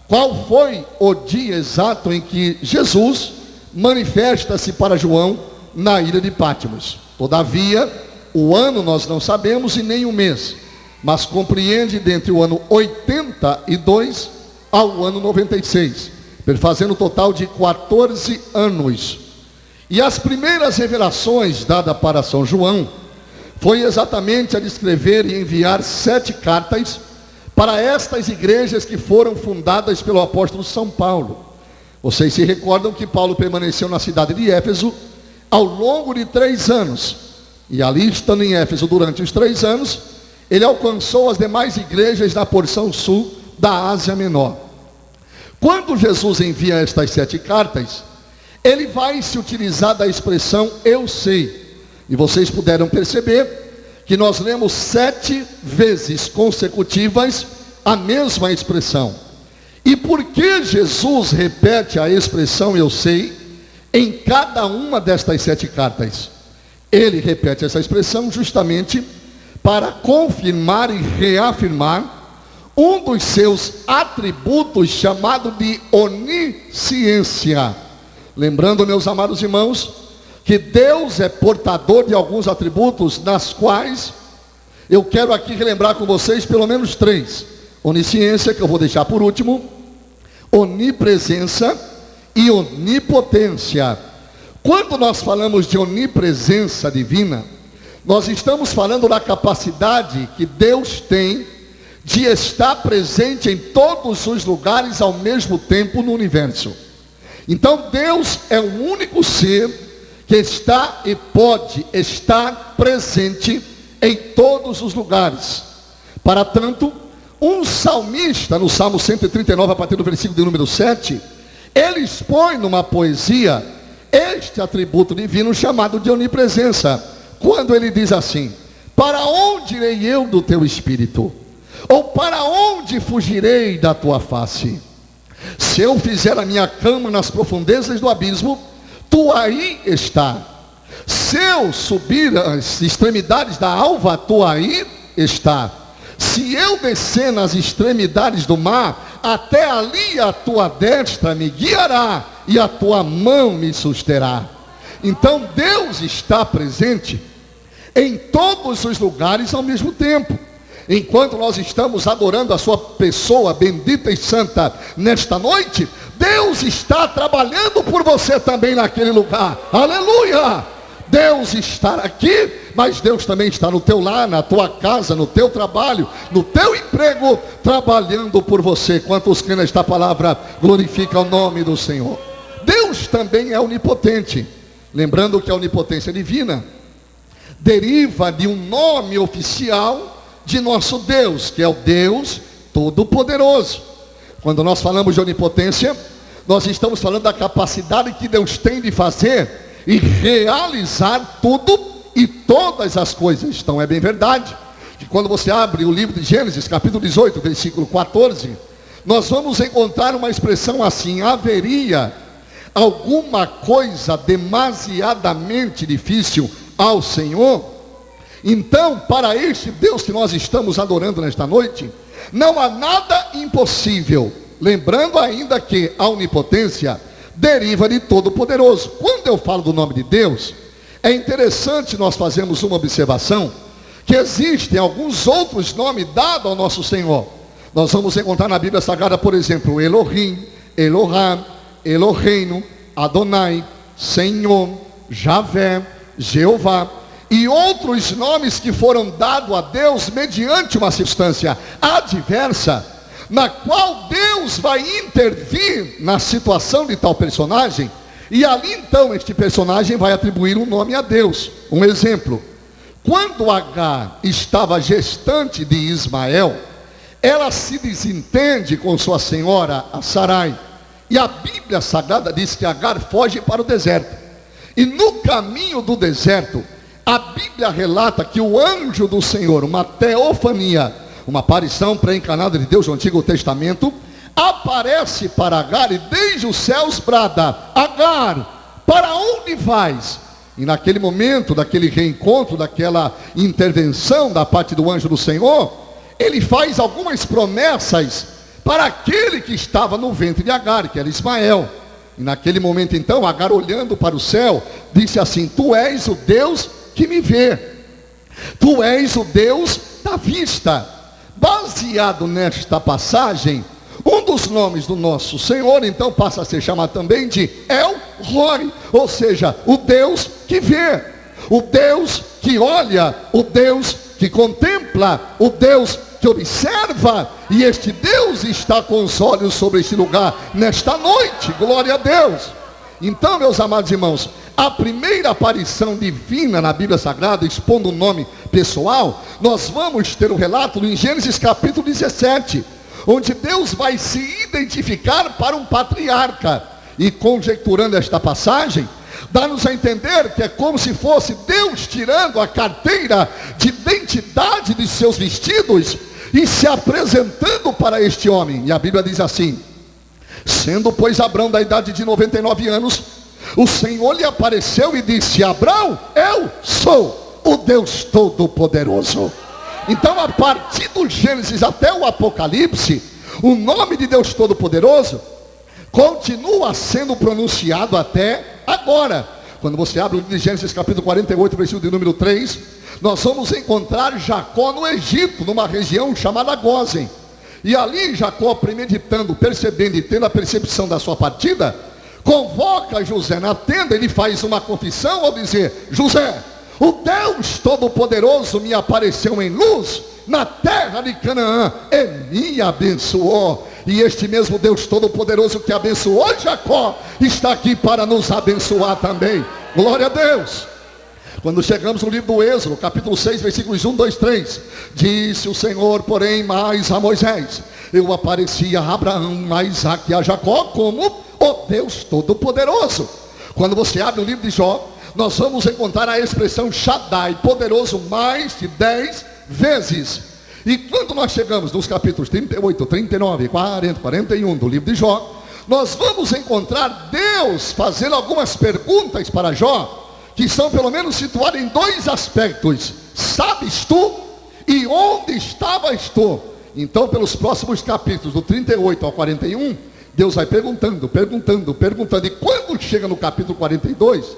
qual foi o dia exato em que Jesus manifesta-se para João na ilha de Patmos. Todavia, o ano nós não sabemos e nem o mês, mas compreende dentre o ano 82 ao ano 96, fazendo um total de 14 anos. E as primeiras revelações dadas para São João foi exatamente a de escrever e enviar 7 cartas para estas igrejas que foram fundadas pelo apóstolo São Paulo. Vocês se recordam que Paulo permaneceu na cidade de Éfeso ao longo de 3 anos. E ali, estando em Éfeso durante os 3 anos, ele alcançou as demais igrejas da porção sul da Ásia Menor. Quando Jesus envia estas 7 cartas, ele vai se utilizar da expressão eu sei. E vocês puderam perceber que nós lemos 7 vezes consecutivas a mesma expressão. E por que Jesus repete a expressão eu sei em cada uma destas 7 cartas? Ele repete essa expressão justamente para confirmar e reafirmar um dos seus atributos chamado de onisciência. Lembrando, meus amados irmãos, que Deus é portador de alguns atributos, das quais eu quero aqui relembrar com vocês pelo menos 3. Onisciência, que eu vou deixar por último, onipresença e onipotência. Quando nós falamos de onipresença divina, nós estamos falando da capacidade que Deus tem de estar presente em todos os lugares ao mesmo tempo no universo. Então Deus é o único ser que está e pode estar presente em todos os lugares. Para tanto, um salmista, no Salmo 139, a partir do versículo de número 7, ele expõe numa poesia este atributo divino chamado de onipresença, quando ele diz assim: para onde irei eu do teu espírito? Ou para onde fugirei da tua face? Se eu fizer a minha cama nas profundezas do abismo, tu aí está. Se eu subir as extremidades da alva, tu aí está. Se eu descer nas extremidades do mar, até ali a tua destra me guiará e a tua mão me susterá. Então Deus está presente em todos os lugares ao mesmo tempo. Enquanto nós estamos adorando a sua pessoa bendita e santa nesta noite, Deus está trabalhando por você também naquele lugar. Aleluia! Deus está aqui, mas Deus também está no teu lar, na tua casa, no teu trabalho, no teu emprego, trabalhando por você. Quantos creem nesta palavra, glorifica o nome do Senhor. Deus também é onipotente. Lembrando que a onipotência divina deriva de um nome oficial de nosso Deus, que é o Deus Todo-Poderoso. Quando nós falamos de onipotência, nós estamos falando da capacidade que Deus tem de fazer e realizar tudo e todas as coisas. Então é bem verdade que quando você abre o livro de Gênesis, capítulo 18, versículo 14, nós vamos encontrar uma expressão assim: haveria alguma coisa demasiadamente difícil ao Senhor? Então, para este Deus que nós estamos adorando nesta noite, não há nada impossível. Lembrando ainda que a onipotência deriva de Todo-Poderoso. Quando eu falo do nome de Deus, é interessante nós fazermos uma observação, que existem alguns outros nomes dados ao nosso Senhor. Nós vamos encontrar na Bíblia Sagrada, por exemplo, Elohim, Elohim, Eloheinu, Adonai, Senhor, Javé, Jeová, e outros nomes que foram dados a Deus mediante uma circunstância adversa, na qual Deus vai intervir na situação de tal personagem, e ali então este personagem vai atribuir um nome a Deus. Um exemplo: quando Agar estava gestante de Ismael, ela se desentende com sua senhora, a Sarai, e a Bíblia Sagrada diz que Agar foge para o deserto, e no caminho do deserto, a Bíblia relata que o anjo do Senhor, uma teofania, uma aparição pré-encarnada de Deus no Antigo Testamento, aparece para Agar e desde os céus brada: Agar, para onde vais? E naquele momento, daquele reencontro, daquela intervenção da parte do anjo do Senhor, ele faz algumas promessas para aquele que estava no ventre de Agar, que era Ismael. E naquele momento então, Agar, olhando para o céu, disse assim: tu és o Deus que me vê, tu és o Deus da vista. Baseado nesta passagem, um dos nomes do nosso Senhor então passa a ser chamado também de El Roi, ou seja, o Deus que vê, o Deus que olha, o Deus que contempla, o Deus que observa. E este Deus está com os olhos sobre este lugar nesta noite. Glória a Deus. Então, meus amados irmãos, a primeira aparição divina na Bíblia Sagrada, expondo o nome pessoal, nós vamos ter um relato em Gênesis capítulo 17, onde Deus vai se identificar para um patriarca. E conjecturando esta passagem, dá-nos a entender que é como se fosse Deus tirando a carteira de identidade de seus vestidos e se apresentando para este homem. E a Bíblia diz assim: sendo pois Abrão da idade de 99 anos, o Senhor lhe apareceu e disse: Abrão, eu sou o Deus Todo-Poderoso. Então, a partir do Gênesis até o Apocalipse, o nome de Deus Todo-Poderoso continua sendo pronunciado até agora. Quando você abre o livro de Gênesis capítulo 48, versículo de número 3, nós vamos encontrar Jacó no Egito, numa região chamada Gósen. E ali Jacó, premeditando, percebendo e tendo a percepção da sua partida, convoca José na tenda. Ele faz uma confissão ao dizer: José, o Deus Todo-Poderoso me apareceu em luz na terra de Canaã e me abençoou. E este mesmo Deus Todo-Poderoso que abençoou Jacó está aqui para nos abençoar também. Glória a Deus. Quando chegamos no livro do Êxodo, capítulo 6, versículos 1, 2, 3, disse o Senhor, porém, mais a Moisés: eu apareci a Abraão, a Isaque e a Jacó como o Deus Todo-Poderoso. Quando você abre o livro de Jó, nós vamos encontrar a expressão Shaddai, poderoso, mais de 10 vezes. E quando nós chegamos nos capítulos 38, 39, 40, 41 do livro de Jó, nós vamos encontrar Deus fazendo algumas perguntas para Jó, que são pelo menos situadas em dois aspectos: sabes tu e onde estavas tu? Então, pelos próximos capítulos, do 38 ao 41, Deus vai perguntando. E quando chega no capítulo 42,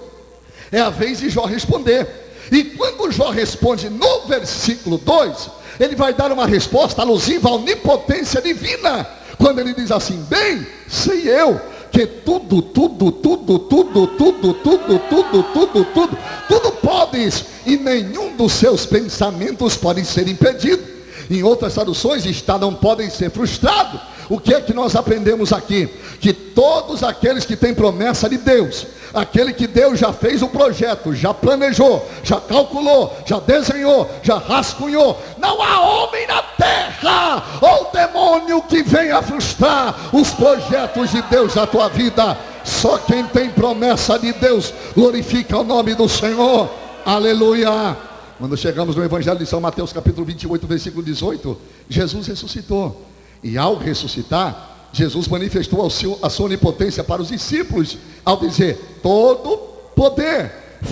é a vez de Jó responder. E quando Jó responde no versículo 2, ele vai dar uma resposta alusiva à onipotência divina. Quando ele diz assim: bem, sei eu que tudo podes, e nenhum dos seus pensamentos pode ser impedido. Em outras traduções está: não podem ser frustrados. O que é que nós aprendemos aqui? Que todos aqueles que têm promessa de Deus, aquele que Deus já fez o projeto, já planejou, já calculou, já desenhou, já rascunhou, não há homem na terra ou demônio que venha frustrar os projetos de Deus na tua vida. Só quem tem promessa de Deus glorifica o nome do Senhor. Aleluia. Quando chegamos no Evangelho de São Mateus capítulo 28, versículo 18, Jesus ressuscitou. E ao ressuscitar, Jesus manifestou a sua onipotência para os discípulos, ao dizer: todo poder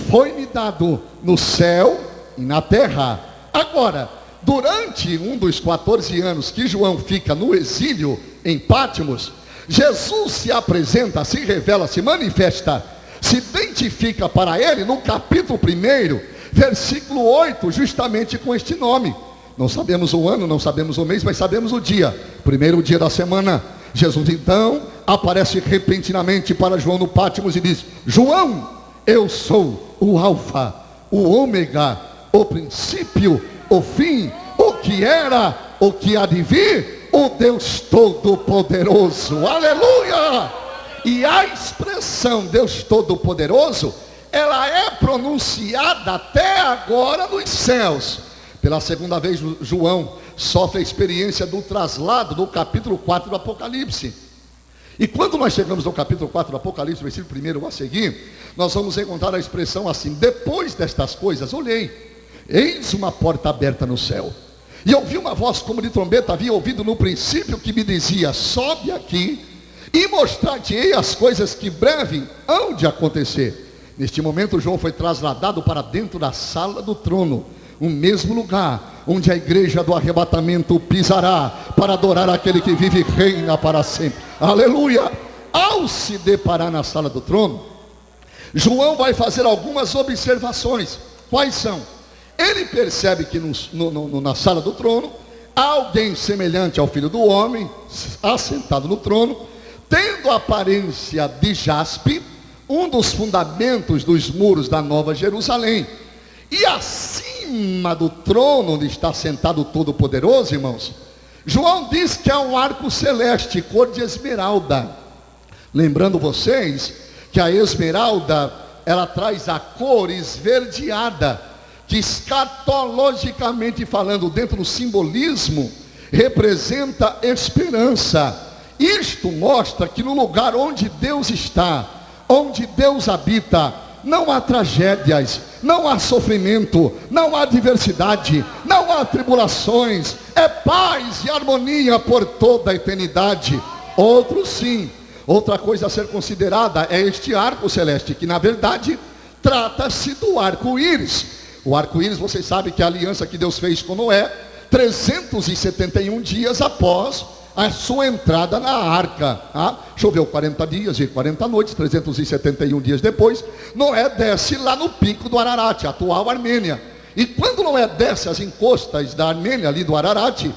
foi-me dado no céu e na terra. Agora, durante um dos 14 anos que João fica no exílio em Pátimos, Jesus se apresenta, se revela, se manifesta, se identifica para ele no capítulo 1, versículo 8, justamente com este nome. Não sabemos o ano, não sabemos o mês, mas sabemos o dia. Primeiro dia da semana. Jesus então aparece repentinamente para João no Pátimos e diz: João, eu sou o Alfa, o Ômega, o princípio, o fim, o que era, o que há de vir, o Deus Todo-Poderoso. Aleluia! E a expressão Deus Todo-Poderoso, ela é pronunciada até agora nos céus. Pela segunda vez, João sofre a experiência do traslado do capítulo 4 do Apocalipse. E quando nós chegamos no capítulo 4 do Apocalipse, versículo 1 a seguir, nós vamos encontrar a expressão assim: depois destas coisas, olhei, eis uma porta aberta no céu. E ouvi uma voz como de trombeta, havia ouvido no princípio, que me dizia: sobe aqui e mostrar-te-ei as coisas que breve hão de acontecer. Neste momento, João foi trasladado para dentro da sala do trono, o mesmo lugar onde a igreja do arrebatamento pisará para adorar aquele que vive e reina para sempre. Aleluia! Ao se deparar na sala do trono, João vai fazer algumas observações. Quais são? Ele percebe que na sala do trono há alguém semelhante ao Filho do Homem, assentado no trono, tendo a aparência de jaspe, um dos fundamentos dos muros da Nova Jerusalém. E acima do trono onde está sentado o Todo-Poderoso, irmãos, João diz que há um arco celeste, cor de esmeralda. Lembrando vocês que a esmeralda, ela traz a cor esverdeada, que escatologicamente falando, dentro do simbolismo, representa esperança. Isto mostra que no lugar onde Deus está, onde Deus habita, não há tragédias, não há sofrimento, não há adversidade, não há tribulações, é paz e harmonia por toda a eternidade. Outro sim, outra coisa a ser considerada é este arco celeste, que na verdade trata-se do arco-íris. O arco-íris, vocês sabem que é a aliança que Deus fez com Noé, 371 dias após a sua entrada na arca. Choveu 40 dias e 40 noites, 371 dias depois, Noé desce lá no pico do Ararat, a atual Armênia. E quando Noé desce as encostas da Armênia, ali do Ararat,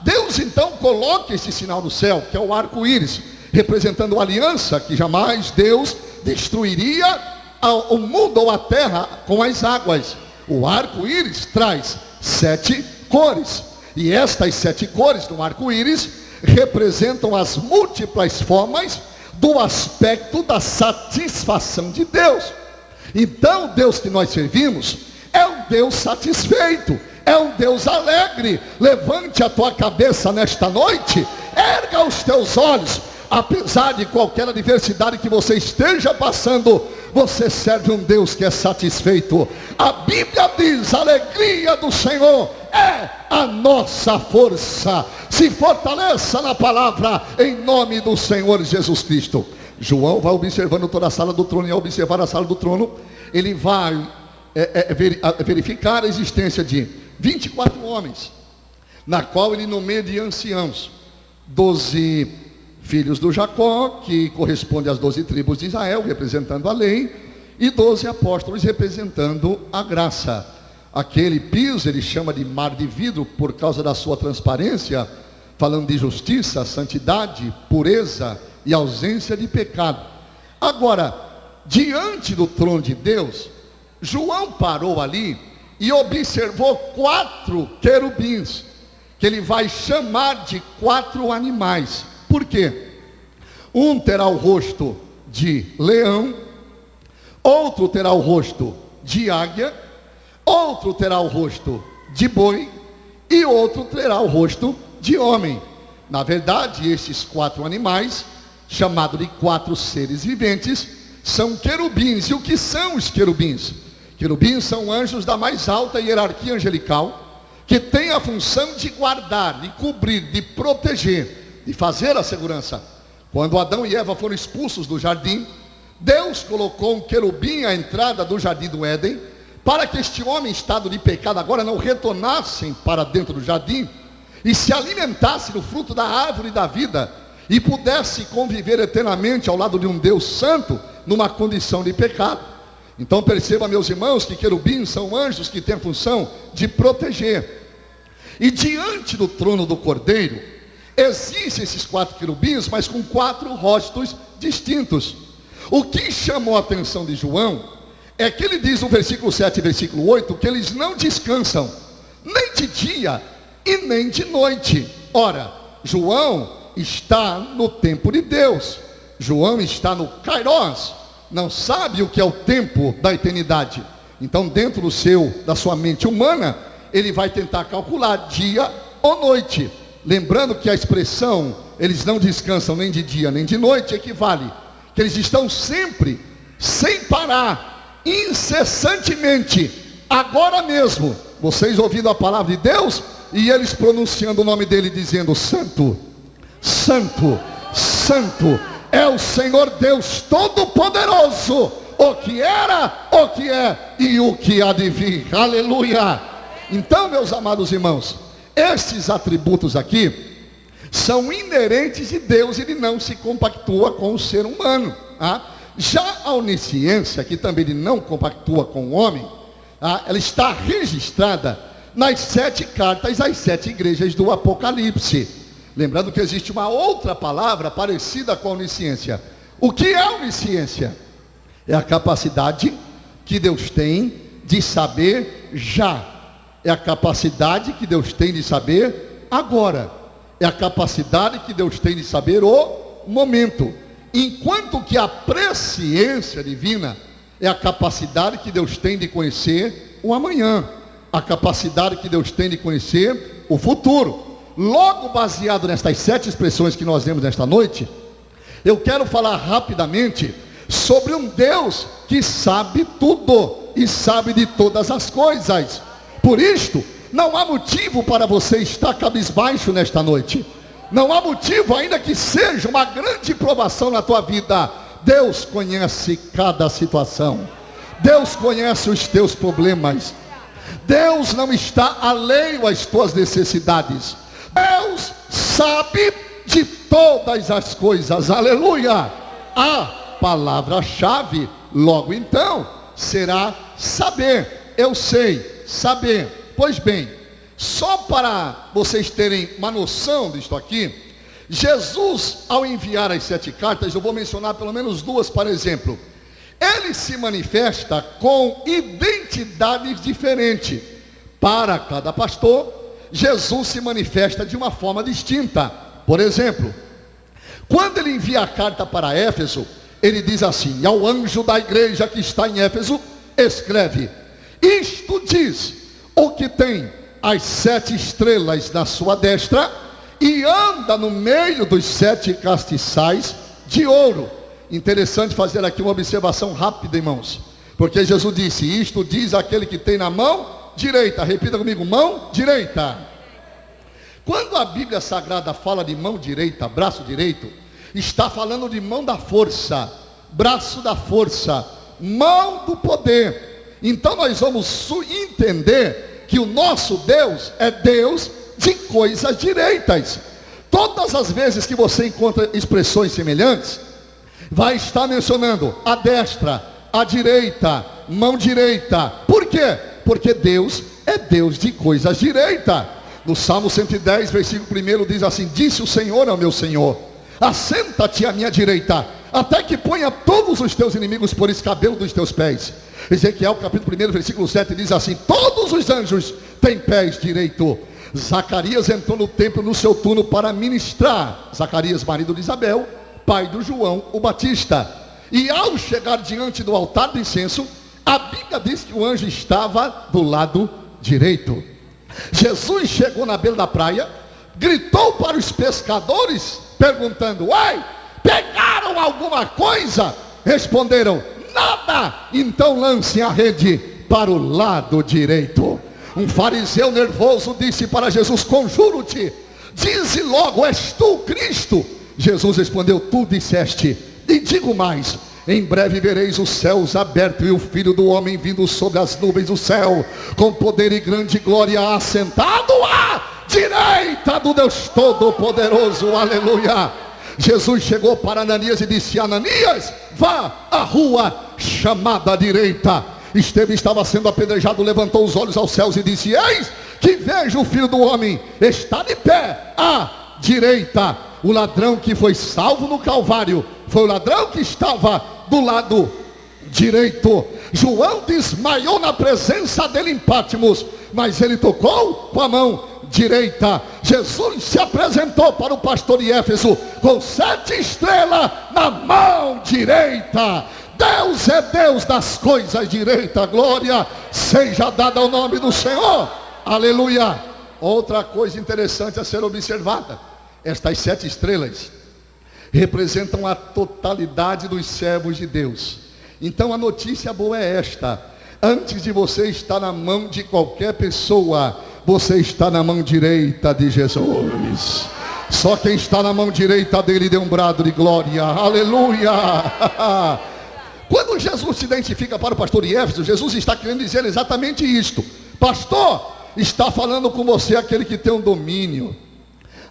Deus então coloca esse sinal no céu, que é o arco-íris, representando a aliança que jamais Deus destruiria o mundo ou a terra com as águas. O arco-íris traz 7 cores. E estas 7 cores do arco-íris representam as múltiplas formas do aspecto da satisfação de Deus. Então, o Deus que nós servimos é um Deus satisfeito, é um Deus alegre. Levante a tua cabeça nesta noite, erga os teus olhos. Apesar de qualquer adversidade que você esteja passando, você serve um Deus que é satisfeito. A Bíblia diz: a alegria do Senhor é a nossa força. Se fortaleça na palavra, em nome do Senhor Jesus Cristo. João vai observando toda a sala do trono, e ao observar a sala do trono, ele vai verificar a existência de 24 homens, na qual ele nomeia de anciãos, 12 filhos do Jacó, que corresponde às 12 tribos de Israel, representando a lei, e 12 apóstolos, representando a graça. Aquele piso ele chama de mar de vidro, por causa da sua transparência, falando de justiça, santidade, pureza e ausência de pecado. Agora, diante do trono de Deus, João parou ali e observou 4 querubins, que ele vai chamar de 4 animais. Por quê? Um terá o rosto de leão, outro terá o rosto de águia, outro terá o rosto de boi e outro terá o rosto de homem. Na verdade, esses 4 animais, chamados de 4 seres viventes, são querubins. E o que são os querubins? Querubins são anjos da mais alta hierarquia angelical, que têm a função de guardar, de cobrir, de proteger, de fazer a segurança. Quando Adão e Eva foram expulsos do jardim, Deus colocou um querubim à entrada do jardim do Éden, para que este homem em estado de pecado agora não retornassem para dentro do jardim e se alimentasse do fruto da árvore da vida e pudesse conviver eternamente ao lado de um Deus santo numa condição de pecado. Então perceba, meus irmãos, que querubins são anjos que têm a função de proteger. E diante do trono do Cordeiro existem esses 4 querubins, mas com 4 rostos distintos. O que chamou a atenção de João é que ele diz no versículo 7 e versículo 8 que eles não descansam, nem de dia e nem de noite. Ora, João está no tempo de Deus, João está no Kairos, não sabe o que é o tempo da eternidade. Então, dentro da sua mente humana, ele vai tentar calcular dia ou noite. Lembrando que a expressão, eles não descansam nem de dia nem de noite, equivale que eles estão sempre, sem parar, incessantemente, agora mesmo, vocês ouvindo a palavra de Deus, e eles pronunciando o nome dele, dizendo: Santo, Santo, Santo, é o Senhor Deus Todo-Poderoso, o que era, o que é e o que há de vir. Aleluia! Então, meus amados irmãos, esses atributos aqui são inerentes de Deus, ele não se compactua com o ser humano. Já a onisciência, que também ele não compactua com o homem, ela está registrada nas 7 cartas às 7 igrejas do Apocalipse. Lembrando que existe uma outra palavra parecida com a onisciência. O que é a onisciência? É a capacidade que Deus tem de saber já. É a capacidade que Deus tem de saber agora. É a capacidade que Deus tem de saber o momento. Enquanto que a presciência divina é a capacidade que Deus tem de conhecer o amanhã. A capacidade que Deus tem de conhecer o futuro. logo baseado nestas 7 expressões que nós vemos nesta noite, eu quero falar rapidamente sobre um Deus que sabe tudo e sabe de todas as coisas. Por isto, não há motivo para você estar cabisbaixo nesta noite. Não há motivo, ainda que seja uma grande provação na tua vida. Deus conhece cada situação. Deus conhece os teus problemas. Deus não está alheio às tuas necessidades. Deus sabe de todas as coisas. Aleluia! A palavra-chave, logo então, será saber. Eu sei, saber. Pois bem, só para vocês terem uma noção disto aqui, Jesus, ao enviar as 7 cartas, eu vou mencionar pelo menos 2, por exemplo. Ele se manifesta com identidades diferentes. Para cada pastor, Jesus se manifesta de uma forma distinta. Por exemplo, quando ele envia a carta para Éfeso, ele diz assim: ao anjo da igreja que está em Éfeso, escreve: isto diz o que tem as 7 estrelas na sua destra e anda no meio dos 7 castiçais de ouro. Interessante fazer aqui uma observação rápida, irmãos, porque Jesus disse: isto diz aquele que tem na mão direita. Repita comigo: mão direita. Quando a Bíblia Sagrada fala de mão direita, braço direito, está falando de mão da força, braço da força, mão do poder. Então nós vamos entender que o nosso Deus é Deus de coisas direitas. Todas as vezes que você encontra expressões semelhantes, vai estar mencionando a destra, a direita, mão direita. Por quê? Porque Deus é Deus de coisas direitas. No Salmo 110, versículo 1 diz assim: disse o Senhor ao meu Senhor: assenta-te à minha direita, até que ponha todos os teus inimigos por escabelo dos teus pés. Ezequiel capítulo 1, versículo 7 diz assim: todos os anjos têm pés direito. Zacarias entrou no templo no seu turno para ministrar. Zacarias, marido de Isabel, pai do João o Batista. E ao chegar diante do altar do incenso, a Bíblia diz que o anjo estava do lado direito. Jesus chegou na beira da praia, gritou para os pescadores, perguntando: uai, pegaram alguma coisa? Responderam: nada. Então lancem a rede para o lado direito. Um fariseu nervoso disse para Jesus: conjuro-te, dize logo, és tu Cristo? Jesus respondeu: tu disseste. E digo mais: em breve vereis os céus abertos e o Filho do Homem vindo sobre as nuvens do céu, com poder e grande glória, assentado à direita do Deus Todo-Poderoso. Aleluia. Jesus chegou para Ananias e disse: Ananias, vá à rua chamada à direita. Estevão estava sendo apedrejado, levantou os olhos aos céus e disse: eis que vejo o Filho do Homem, está de pé à direita. O ladrão que foi salvo no Calvário foi o ladrão que estava do lado direito. João desmaiou na presença dele em Patmos, mas ele tocou com a mão direita. Jesus se apresentou para o pastor de Éfeso com 7 estrelas na mão direita. Deus é Deus das coisas direitas. Glória seja dada ao nome do Senhor. Aleluia. Outra coisa interessante a ser observada: estas 7 estrelas representam a totalidade dos servos de Deus. Então a notícia boa é esta: antes de você estar na mão de qualquer pessoa, você está na mão direita de Jesus. Só quem está na mão direita dele dê um brado de glória. Aleluia. Quando Jesus se identifica para o pastor de Éfeso, Jesus está querendo dizer exatamente isto: pastor, está falando com você aquele que tem um domínio,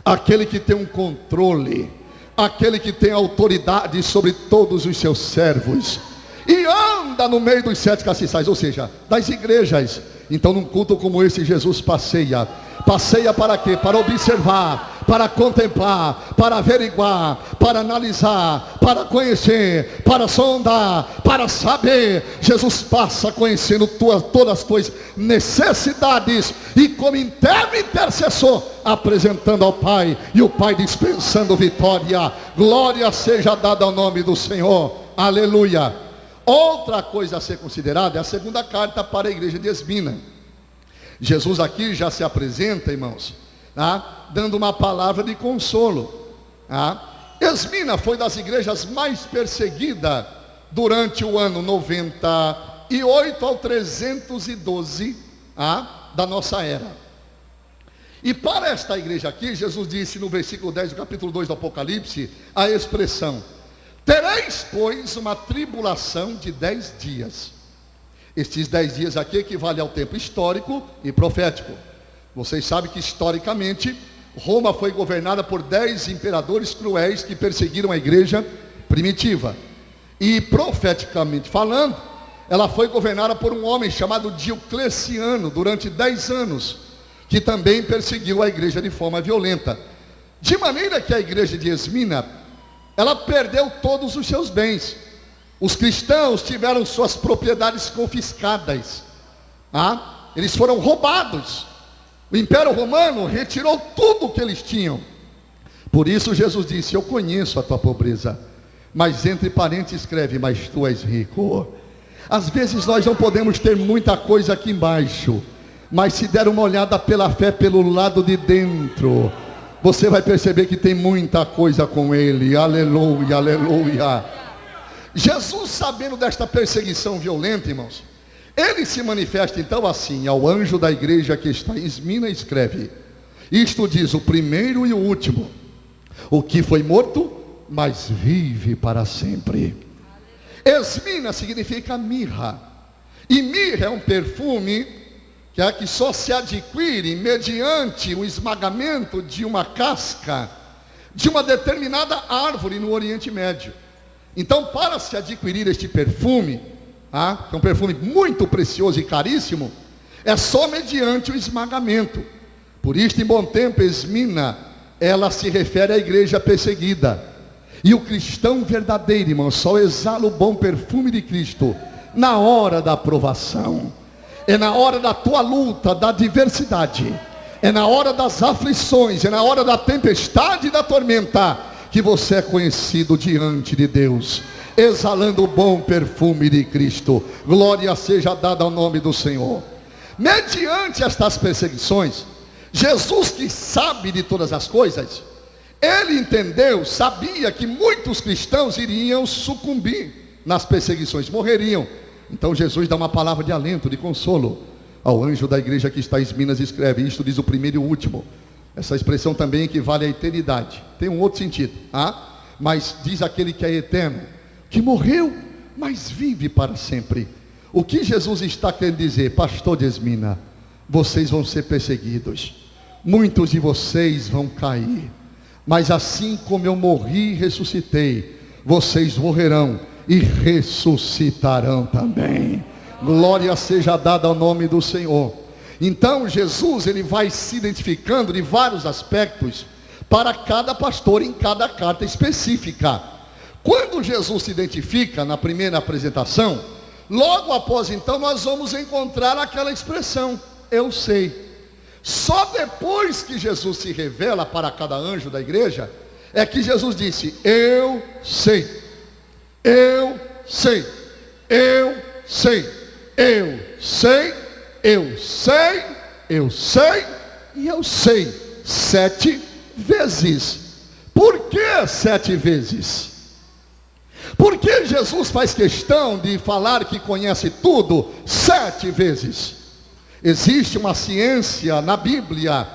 aquele que tem um controle, aquele que tem autoridade sobre todos os seus servos, e anda no meio dos 7 castiçais, ou seja, das igrejas. Então num culto como esse, Jesus passeia para quê? Para observar, para contemplar, para averiguar, para analisar, para conhecer, para sondar, para saber. Jesus passa conhecendo todas as tuas necessidades, e como intercessor, apresentando ao Pai, e o Pai dispensando vitória. Glória seja dada ao nome do Senhor. Aleluia. Outra coisa a ser considerada é a segunda carta para a igreja de Esmina. Jesus aqui já se apresenta, irmãos, dando uma palavra de consolo. Esmina foi das igrejas mais perseguidas durante o ano 98 ao 312 da nossa era. E para esta igreja aqui, Jesus disse no versículo 10 do capítulo 2 do Apocalipse, a expressão: tereis, pois, uma tribulação de 10 dias. Estes 10 dias aqui equivale ao tempo histórico e profético. Vocês sabem que historicamente Roma foi governada por 10 imperadores cruéis que perseguiram a igreja primitiva. E profeticamente falando, ela foi governada por um homem chamado Diocleciano durante 10 anos, que também perseguiu a igreja de forma violenta. De maneira que a igreja de Esmina, ela perdeu todos os seus bens. Os cristãos tiveram suas propriedades confiscadas. Eles foram roubados. O Império Romano retirou tudo o que eles tinham. Por isso Jesus disse: eu conheço a tua pobreza. Mas entre parênteses escreve: mas tu és rico. Às vezes nós não podemos ter muita coisa aqui embaixo, mas se der uma olhada pela fé pelo lado de dentro, você vai perceber que tem muita coisa com Ele. Aleluia, aleluia. Jesus, sabendo desta perseguição violenta, irmãos, Ele se manifesta então assim ao anjo da igreja que está em Esmina, escreve: isto diz o primeiro e o último, o que foi morto, mas vive para sempre. Esmina significa mirra, e mirra é um perfume que só se adquire mediante o esmagamento de uma casca de uma determinada árvore no Oriente Médio. Então, para se adquirir este perfume, que é um perfume muito precioso e caríssimo, é só mediante o esmagamento. Por isto, em bom tempo, Esmina, ela se refere à igreja perseguida. E o cristão verdadeiro, irmão, só exala o bom perfume de Cristo na hora da aprovação. É na hora da tua luta, da adversidade, é na hora das aflições, é na hora da tempestade e da tormenta, que você é conhecido diante de Deus, exalando o bom perfume de Cristo. Glória seja dada ao nome do Senhor. Mediante estas perseguições, Jesus, que sabe de todas as coisas, Ele entendeu, sabia que muitos cristãos iriam sucumbir nas perseguições, morreriam. Então Jesus dá uma palavra de alento, de consolo ao anjo da igreja que está em Esminas, escreve: isto diz o primeiro e o último. Essa expressão também equivale à eternidade, tem um outro sentido, mas diz aquele que é eterno, que morreu, mas vive para sempre. O que Jesus está querendo dizer? Pastor de Esmina, vocês vão ser perseguidos, muitos de vocês vão cair, mas assim como eu morri e ressuscitei, vocês morrerão e ressuscitarão também. Glória seja dada ao nome do Senhor. Então Jesus, ele vai se identificando de vários aspectos para cada pastor em cada carta específica. Quando Jesus se identifica na primeira apresentação, logo após então nós vamos encontrar aquela expressão: eu sei. Só depois que Jesus se revela para cada anjo da igreja, é que Jesus disse: eu sei, eu sei, eu sei, eu sei, eu sei, eu sei e eu sei, 7 vezes. Por que 7 vezes? Porque Jesus faz questão de falar que conhece tudo 7 vezes. Existe uma ciência na Bíblia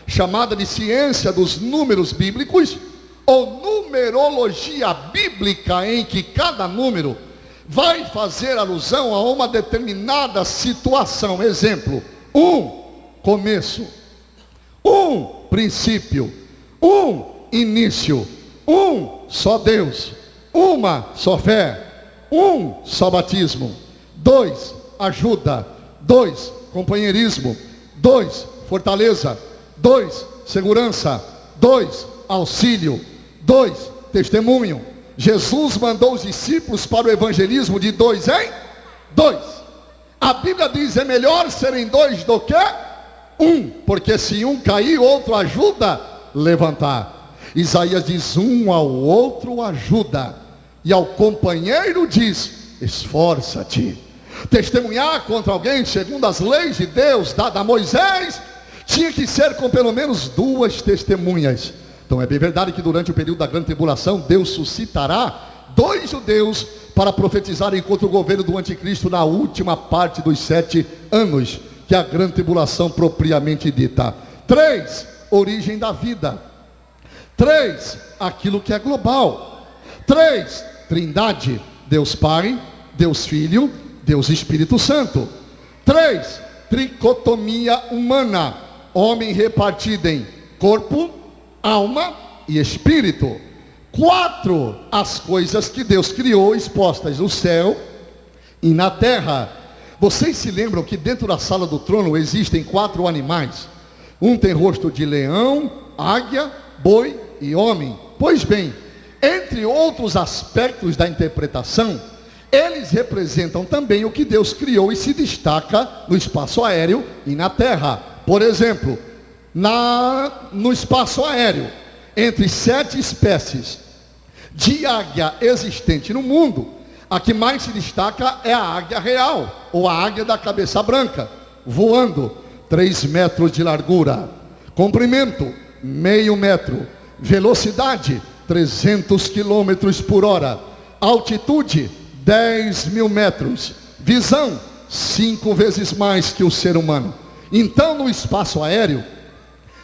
chamada de ciência dos números bíblicos, ou numerologia bíblica, em que cada número vai fazer alusão a uma determinada situação. Exemplo: 1, começo; 1, princípio; 1, início; 1, só Deus; 1, só fé; 1, só batismo; 2, ajuda; 2, companheirismo; 2, fortaleza; 2, segurança; 2, auxílio; 2, testemunho. Jesus mandou os discípulos para o evangelismo de 2 em 2. A Bíblia diz: é melhor serem 2 do que 1, porque se um cair, outro ajuda a levantar. Isaías diz: um ao outro ajuda, e ao companheiro diz: esforça-te. Testemunhar contra alguém segundo as leis de Deus dada a Moisés, tinha que ser com pelo menos 2 testemunhas. Então é bem verdade que durante o período da grande tribulação, Deus suscitará 2 judeus para profetizarem contra o governo do anticristo na última parte dos 7 anos, que é a grande tribulação propriamente dita. 3, origem da vida. 3, aquilo que é global. 3, trindade, Deus Pai, Deus Filho, Deus Espírito Santo. 3, tricotomia humana, homem repartido em corpo, alma e espírito. 4, as coisas que Deus criou expostas no céu e na terra. Vocês se lembram que dentro da sala do trono existem 4 animais? Um tem rosto de leão, águia, boi e homem. Pois bem, entre outros aspectos da interpretação, eles representam também o que Deus criou e se destaca no espaço aéreo e na terra. Por exemplo, no espaço aéreo, entre 7 espécies de águia existente no mundo, a que mais se destaca é a águia real, ou a águia da cabeça branca, voando 3 metros de largura, comprimento meio metro, velocidade 300 km por hora, altitude 10.000 metros, visão 5 vezes mais que o ser humano. Então no espaço aéreo,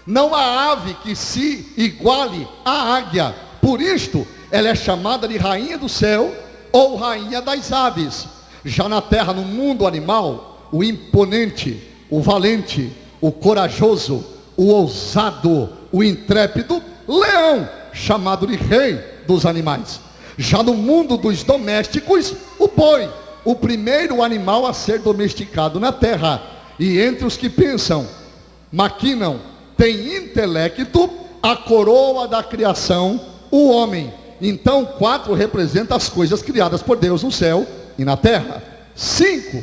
não há ave que se iguale à águia. Por isto, ela é chamada de rainha do céu ou rainha das aves. Já na terra, no mundo animal, o imponente, o valente, o corajoso, o ousado, o intrépido, leão, chamado de rei dos animais. Já no mundo dos domésticos, o boi, o primeiro animal a ser domesticado na terra. E entre os que pensam, maquinam, tem intelecto, a coroa da criação, o homem. Então 4 representa as coisas criadas por Deus no céu e na terra. 5,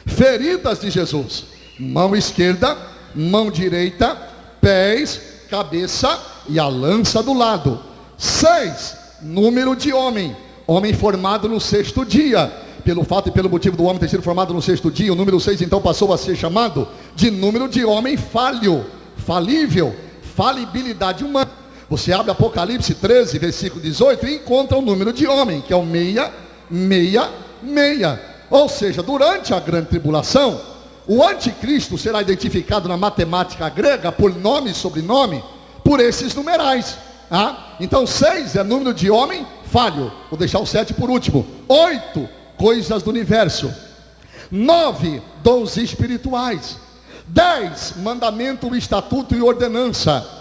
feridas de Jesus: mão esquerda, mão direita, pés, cabeça e a lança do lado. 6, número de homem, homem formado no 6º dia. Pelo fato e pelo motivo do homem ter sido formado no 6º dia, o número 6 então passou a ser chamado de número de homem falho, falível, falibilidade humana. Você abre Apocalipse 13, versículo 18 e encontra o número de homem, que é o 666. Ou seja, durante a grande tribulação, o anticristo será identificado na matemática grega por nome e sobrenome, por esses numerais. Então 6 é número de homem falho. Vou deixar o 7 por último. 8, coisas do universo. 9, dons espirituais. 10, mandamento, estatuto e ordenança.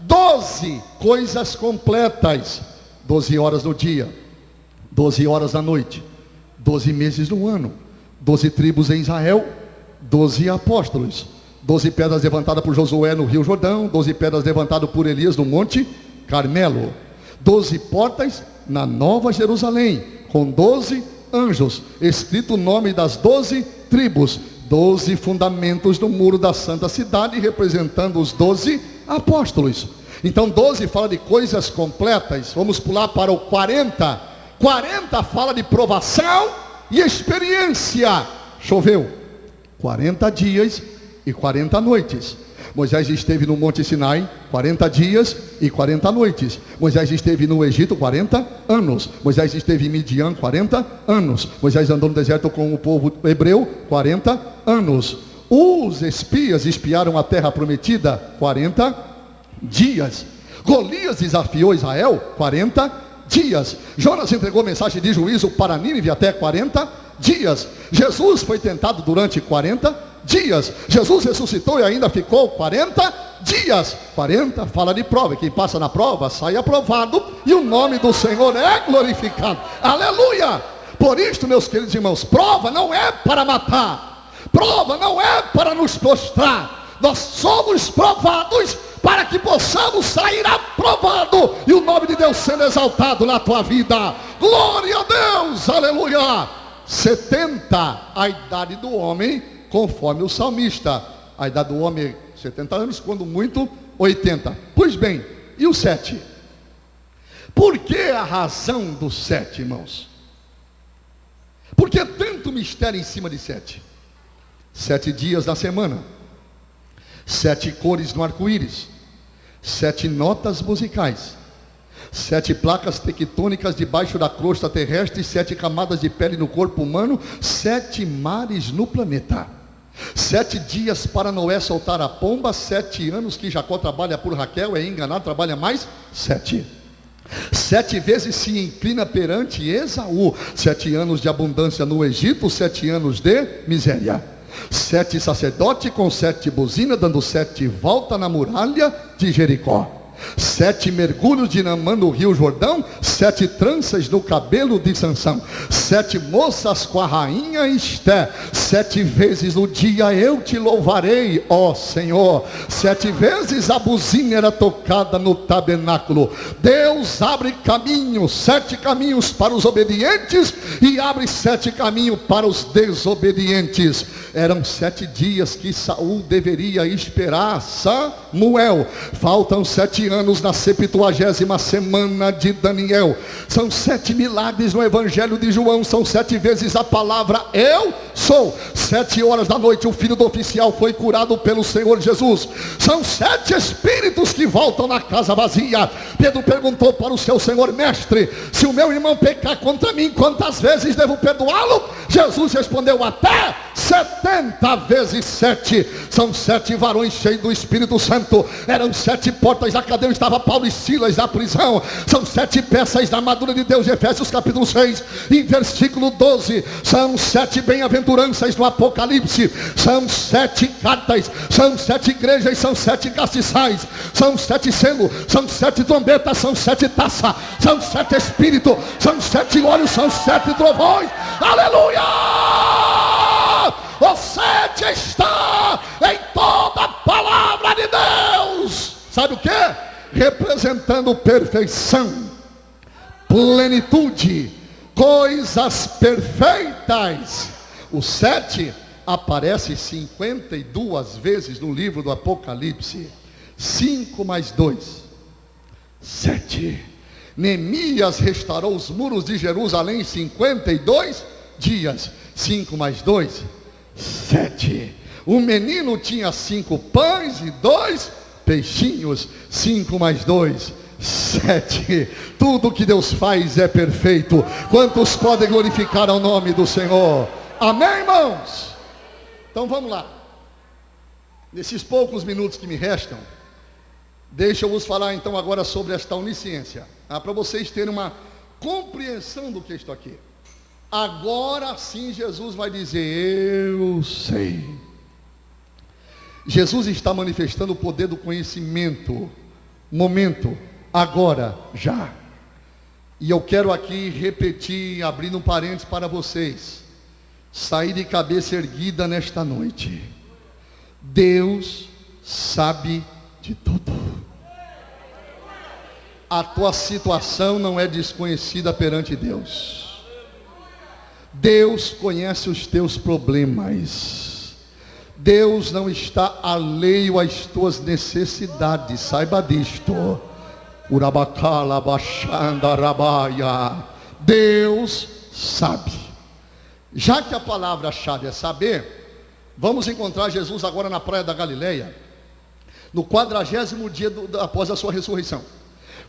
12, coisas completas. 12 horas no dia, 12 horas na noite, 12 meses no ano, 12 tribos em Israel, 12 apóstolos, 12 pedras levantadas por Josué no Rio Jordão, 12 pedras levantadas por Elias no Monte Carmelo, 12 portas na Nova Jerusalém, com 12 anjos, escrito o nome das 12 tribos, 12 fundamentos do muro da santa cidade, representando os 12 apóstolos. Então 12 fala de coisas completas. Vamos pular para o 40. 40 fala de provação e experiência. Choveu 40 dias e 40 noites. Moisés esteve no Monte Sinai 40 dias e 40 noites. Moisés esteve no Egito 40 anos. Moisés esteve em Midian 40 anos. Moisés andou no deserto com o povo hebreu 40 anos. Os espias espiaram a terra prometida 40 dias. Golias desafiou Israel 40 dias. Jonas entregou mensagem de juízo para Nínive até 40 dias. Jesus foi tentado durante 40 dias. Jesus ressuscitou e ainda ficou 40 dias. 40 fala de prova. Quem passa na prova sai aprovado e o nome do Senhor é glorificado. Aleluia! Por isto, meus queridos irmãos, prova não é para matar, prova não é para nos prostrar. Nós somos provados para que possamos sair aprovado e o nome de Deus sendo exaltado na tua vida. Glória a Deus, aleluia. 70, a idade do homem, conforme o salmista. A idade do homem é 70 anos, quando muito 80. Pois bem, e o 7? Por que a razão do 7, irmãos? Por que tanto mistério em cima de 7? 7 dias da semana, 7 cores no arco-íris, 7 notas musicais, 7 placas tectônicas debaixo da crosta terrestre, 7 camadas de pele no corpo humano, 7 mares no planeta. 7 dias para Noé soltar a pomba, 7 anos que Jacó trabalha por Raquel, é enganado, trabalha mais 7. 7 vezes se inclina perante Esaú, 7 anos de abundância no Egito, 7 anos de miséria. 7 sacerdotes com 7 buzinas, dando 7 voltas na muralha de Jericó. 7 mergulhos de Naamã no rio Jordão, 7 tranças no cabelo de Sansão, 7 moças com a rainha Esté, 7 vezes no dia eu te louvarei, ó Senhor. 7 vezes a buzina era tocada no tabernáculo. Deus abre caminhos, 7 caminhos para os obedientes e abre 7 caminhos para os desobedientes. Eram 7 dias que Saul deveria esperar Samuel. Faltam 7 anos na 70ª semana de Daniel. São 7 milagres no Evangelho de João. São 7 vezes a palavra eu sou. 7 horas da noite o filho do oficial foi curado pelo Senhor Jesus. São 7 espíritos que voltam na casa vazia. Pedro perguntou para o seu Senhor: mestre, se o meu irmão pecar contra mim, quantas vezes devo perdoá-lo? Jesus respondeu: até 70 vezes 7. São 7 varões cheios do Espírito Santo. Eram 7 portas da cadeia, estava Paulo e Silas na prisão. São 7 peças da armadura de Deus, Efésios capítulo 6 em versículo 12. São 7 bem-aventuranças no Apocalipse. São 7 cartas, são 7 igrejas, são 7 castiçais, são 7 selos, são 7 trombetas, são 7 taças, são 7 espíritos, são 7 olhos, são 7 trovões. Aleluia! O 7 está em toda a palavra de Deus. Sabe o que? Representando perfeição, plenitude, coisas perfeitas. O 7 aparece 52 vezes no livro do Apocalipse. 5 mais 2, 7. Neemias restaurou os muros de Jerusalém em 52 dias. 5 mais 2, 7. O menino tinha 5 pães e 2 peixinhos. 5 mais 2, 7. Tudo que Deus faz é perfeito. Quantos podem glorificar ao nome do Senhor? Amém, irmãos? Então vamos lá. Nesses poucos minutos que me restam, deixa eu vos falar então agora sobre esta onisciência, para vocês terem uma compreensão do que é isto aqui. Agora sim Jesus vai dizer: eu sei. Jesus está manifestando o poder do conhecimento. Momento, agora, já. E eu quero aqui repetir, abrindo um parênteses para vocês. Sair de cabeça erguida nesta noite. Deus sabe de tudo. A tua situação não é desconhecida perante Deus. Deus conhece os teus problemas. Deus não está alheio às tuas necessidades. Saiba disto. Urabacala baixanda rabaia. Deus sabe. Já que a palavra-chave é saber, vamos encontrar Jesus agora na praia da Galileia, no 40º dia após a sua ressurreição.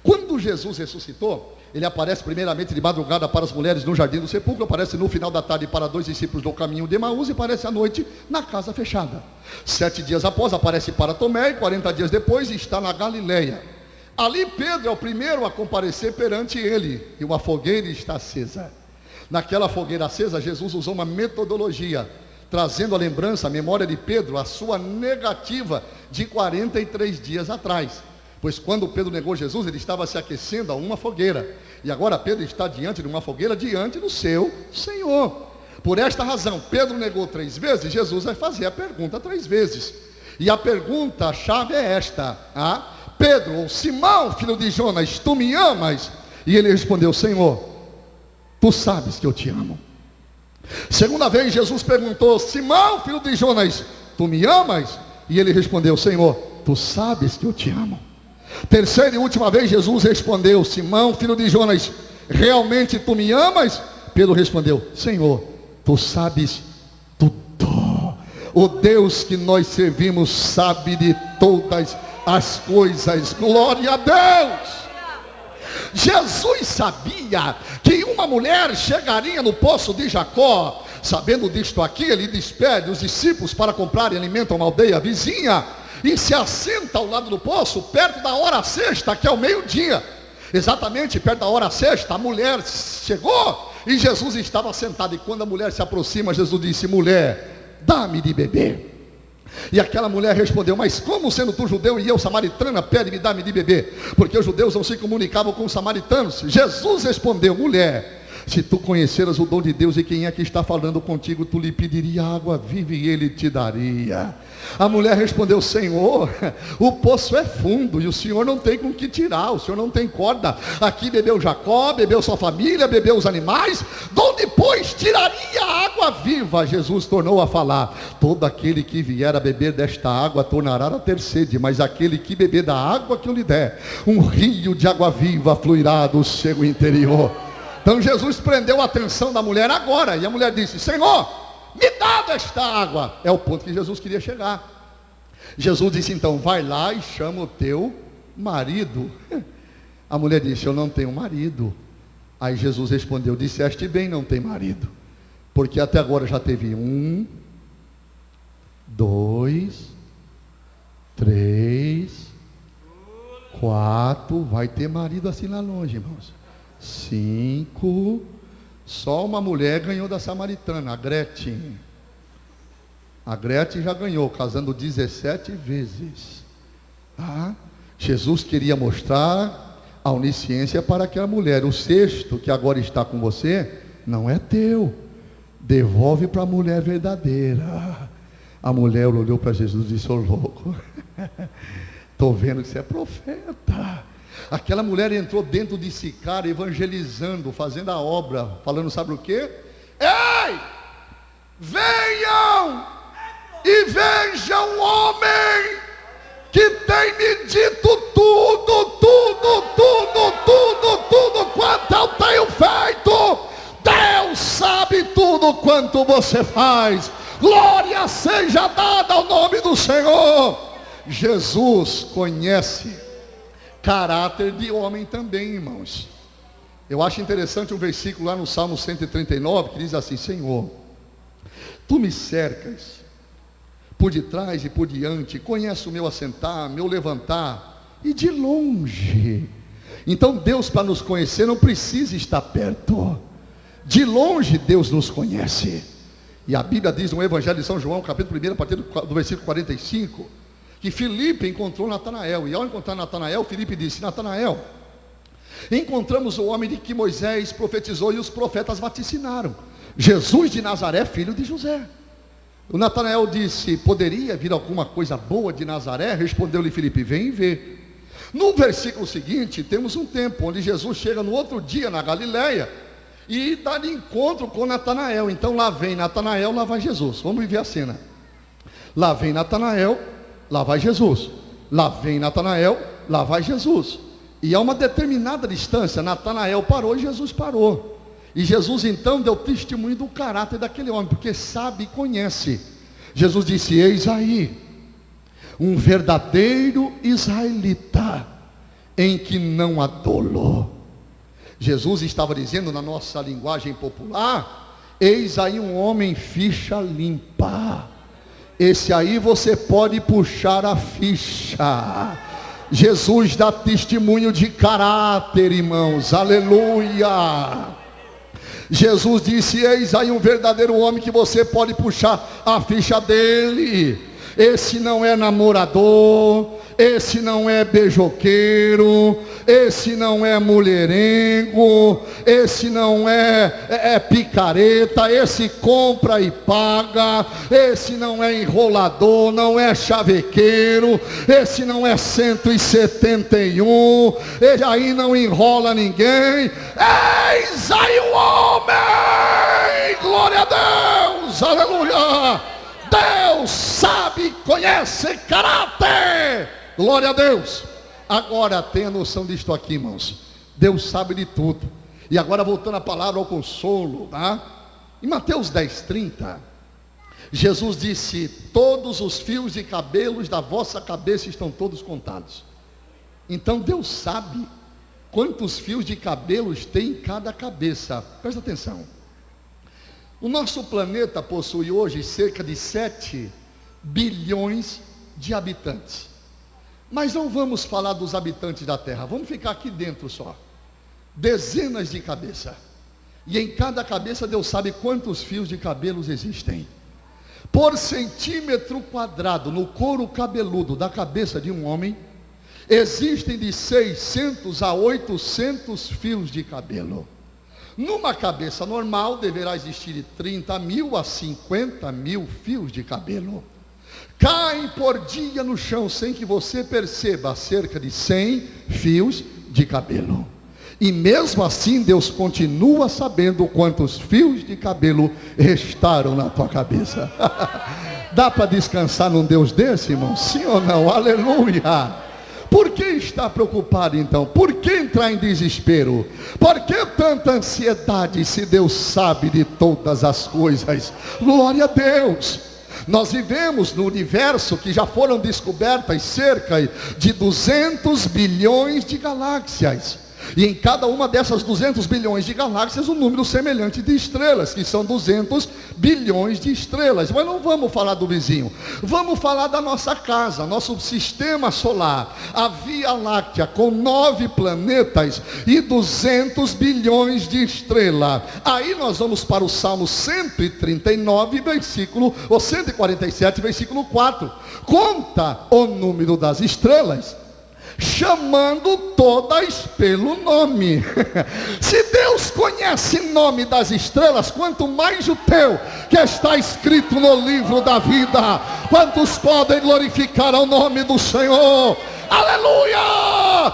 Quando Jesus ressuscitou, ele aparece primeiramente de madrugada para as mulheres no jardim do sepulcro, aparece no final da tarde para 2 discípulos no caminho de Emaús e aparece à noite na casa fechada. 7 dias após aparece para Tomé e 40 dias depois está na Galileia. Ali Pedro é o primeiro a comparecer perante ele e uma fogueira está acesa. Naquela fogueira acesa, Jesus usou uma metodologia, trazendo a lembrança, a memória de Pedro, a sua negativa de 43 dias atrás. Pois quando Pedro negou Jesus, ele estava se aquecendo a uma fogueira. E agora Pedro está diante de uma fogueira, diante do seu Senhor. Por esta razão, Pedro negou 3 vezes, Jesus vai fazer a pergunta 3 vezes. E a pergunta-chave é esta: Pedro, ou Simão, filho de Jonas, tu me amas? E ele respondeu: Senhor, tu sabes que eu te amo. Segunda vez Jesus perguntou: Simão, filho de Jonas, tu me amas? E ele respondeu: Senhor, tu sabes que eu te amo. Terceira e última vez Jesus respondeu: Simão, filho de Jonas, realmente tu me amas? Pedro respondeu: Senhor, tu sabes tudo. O Deus que nós servimos sabe de todas as coisas. Glória a Deus. Jesus sabia que uma mulher chegaria no poço de Jacó. Sabendo disto aqui, ele despede os discípulos para comprarem alimento a uma aldeia vizinha e se assenta ao lado do poço, perto da hora sexta, que é o meio-dia. Exatamente perto da hora sexta, a mulher chegou e Jesus estava sentado. E quando a mulher se aproxima, Jesus disse: mulher, dá-me de beber. E aquela mulher respondeu: mas como, sendo tu judeu e eu samaritana, pede-me, dá-me de beber? Porque os judeus não se comunicavam com os samaritanos. Jesus respondeu: mulher, se tu conheceras o dom de Deus e quem é que está falando contigo, tu lhe pediria água viva e ele te daria. A mulher respondeu: Senhor, o poço é fundo e o Senhor não tem com que tirar, o Senhor não tem corda. Aqui bebeu Jacó, bebeu sua família, bebeu os animais, de onde depois tiraria água viva? Jesus tornou a falar: todo aquele que vier a beber desta água tornará a ter sede, mas aquele que beber da água que eu lhe der, um rio de água viva fluirá do seu interior. Então Jesus prendeu a atenção da mulher agora, e a mulher disse: Senhor, me dá desta água. É o ponto que Jesus queria chegar. Jesus disse então: vai lá e chama o teu marido. A mulher disse: eu não tenho marido. Aí Jesus respondeu: disseste bem, não tem marido, porque até agora já teve 1, 2, 3, 4, vai ter marido assim lá longe, irmãos. 5, só uma mulher ganhou da samaritana, a Gretchen. A Gretchen já ganhou, casando 17 vezes. Jesus queria mostrar a onisciência para aquela mulher. O cesto que agora está com você não é teu, devolve para a mulher verdadeira. A mulher olhou para Jesus e disse: ô louco, estou vendo que você é profeta. Aquela mulher entrou dentro de Sicar, evangelizando, fazendo a obra, falando, sabe o quê? Ei, venham e vejam o homem que tem me dito tudo quanto eu tenho feito. Deus sabe tudo quanto você faz. Glória seja dada ao nome do Senhor. Jesus conhece caráter de homem também, irmãos. Eu acho interessante um versículo lá no Salmo 139 que diz assim: Senhor, tu me cercas por detrás e por diante, conhece o meu assentar, meu levantar, e de longe. Então Deus, para nos conhecer, não precisa estar perto. De longe Deus nos conhece. E a Bíblia diz no Evangelho de São João, capítulo 1, a partir do versículo 45, que Filipe encontrou Natanael. E ao encontrar Natanael, Filipe disse: Natanael, encontramos o homem de que Moisés profetizou e os profetas vaticinaram, Jesus de Nazaré, filho de José. O Natanael disse: poderia vir alguma coisa boa de Nazaré? Respondeu-lhe Filipe: vem e vê. No versículo seguinte, temos um tempo onde Jesus chega no outro dia na Galileia e dá de encontro com Natanael. Então lá vem Natanael, lá vai Jesus. Vamos viver a cena. Lá vem Natanael, lá vai Jesus. Lá vem Natanael, lá vai Jesus. E a uma determinada distância, Natanael parou e Jesus parou. E Jesus então deu testemunho do caráter daquele homem, porque sabe e conhece. Jesus disse: eis aí um verdadeiro israelita, em que não há dolo. Jesus estava dizendo na nossa linguagem popular: eis aí um homem ficha limpa. Esse aí você pode puxar a ficha. Jesus dá testemunho de caráter, irmãos, aleluia. Jesus disse: eis aí um verdadeiro homem que você pode puxar a ficha dele. Esse não é namorador, esse não é beijoqueiro, esse não é mulherengo, esse não é picareta, esse compra e paga, esse não é enrolador, não é chavequeiro, esse não é 171, ele aí não enrola ninguém. Eis aí o homem, glória a Deus, aleluia. Deus sabe, conhece caráter. Glória a Deus. Agora tenha noção disto aqui, irmãos. Deus sabe de tudo. E agora voltando a palavra ao consolo, tá? Em Mateus 10:30, Jesus disse: todos os fios de cabelos da vossa cabeça estão todos contados. Então Deus sabe quantos fios de cabelos tem em cada cabeça. Presta atenção. O nosso planeta possui hoje cerca de 7 bilhões de habitantes. Mas não vamos falar dos habitantes da Terra, vamos ficar aqui dentro só. Dezenas de cabeças. E em cada cabeça Deus sabe quantos fios de cabelos existem. Por centímetro quadrado no couro cabeludo da cabeça de um homem, existem de 600 a 800 fios de cabelo. Numa cabeça normal deverá existir de 30 mil a 50 mil fios de cabelo. Caem por dia no chão, sem que você perceba, cerca de 100 fios de cabelo. E mesmo assim Deus continua sabendo quantos fios de cabelo restaram na tua cabeça. Dá para descansar num Deus desse, irmão? Sim ou não? Aleluia! Por que está preocupado então? Por que entrar em desespero? Por que tanta ansiedade se Deus sabe de todas as coisas? Glória a Deus! Nós vivemos no universo que já foram descobertas cerca de 200 bilhões de galáxias. E em cada uma dessas 200 bilhões de galáxias, um número semelhante de estrelas, que são 200 bilhões de estrelas. Mas não vamos falar do vizinho, vamos falar da nossa casa, nosso sistema solar, a Via Láctea, com 9 planetas e 200 bilhões de estrelas. Aí nós vamos para o Salmo 139, ou 147, versículo 4. Conta o número das estrelas, chamando todas pelo nome. Se Deus conhece o nome das estrelas, quanto mais o teu, que está escrito no livro da vida. Quantos podem glorificar ao nome do Senhor? Aleluia!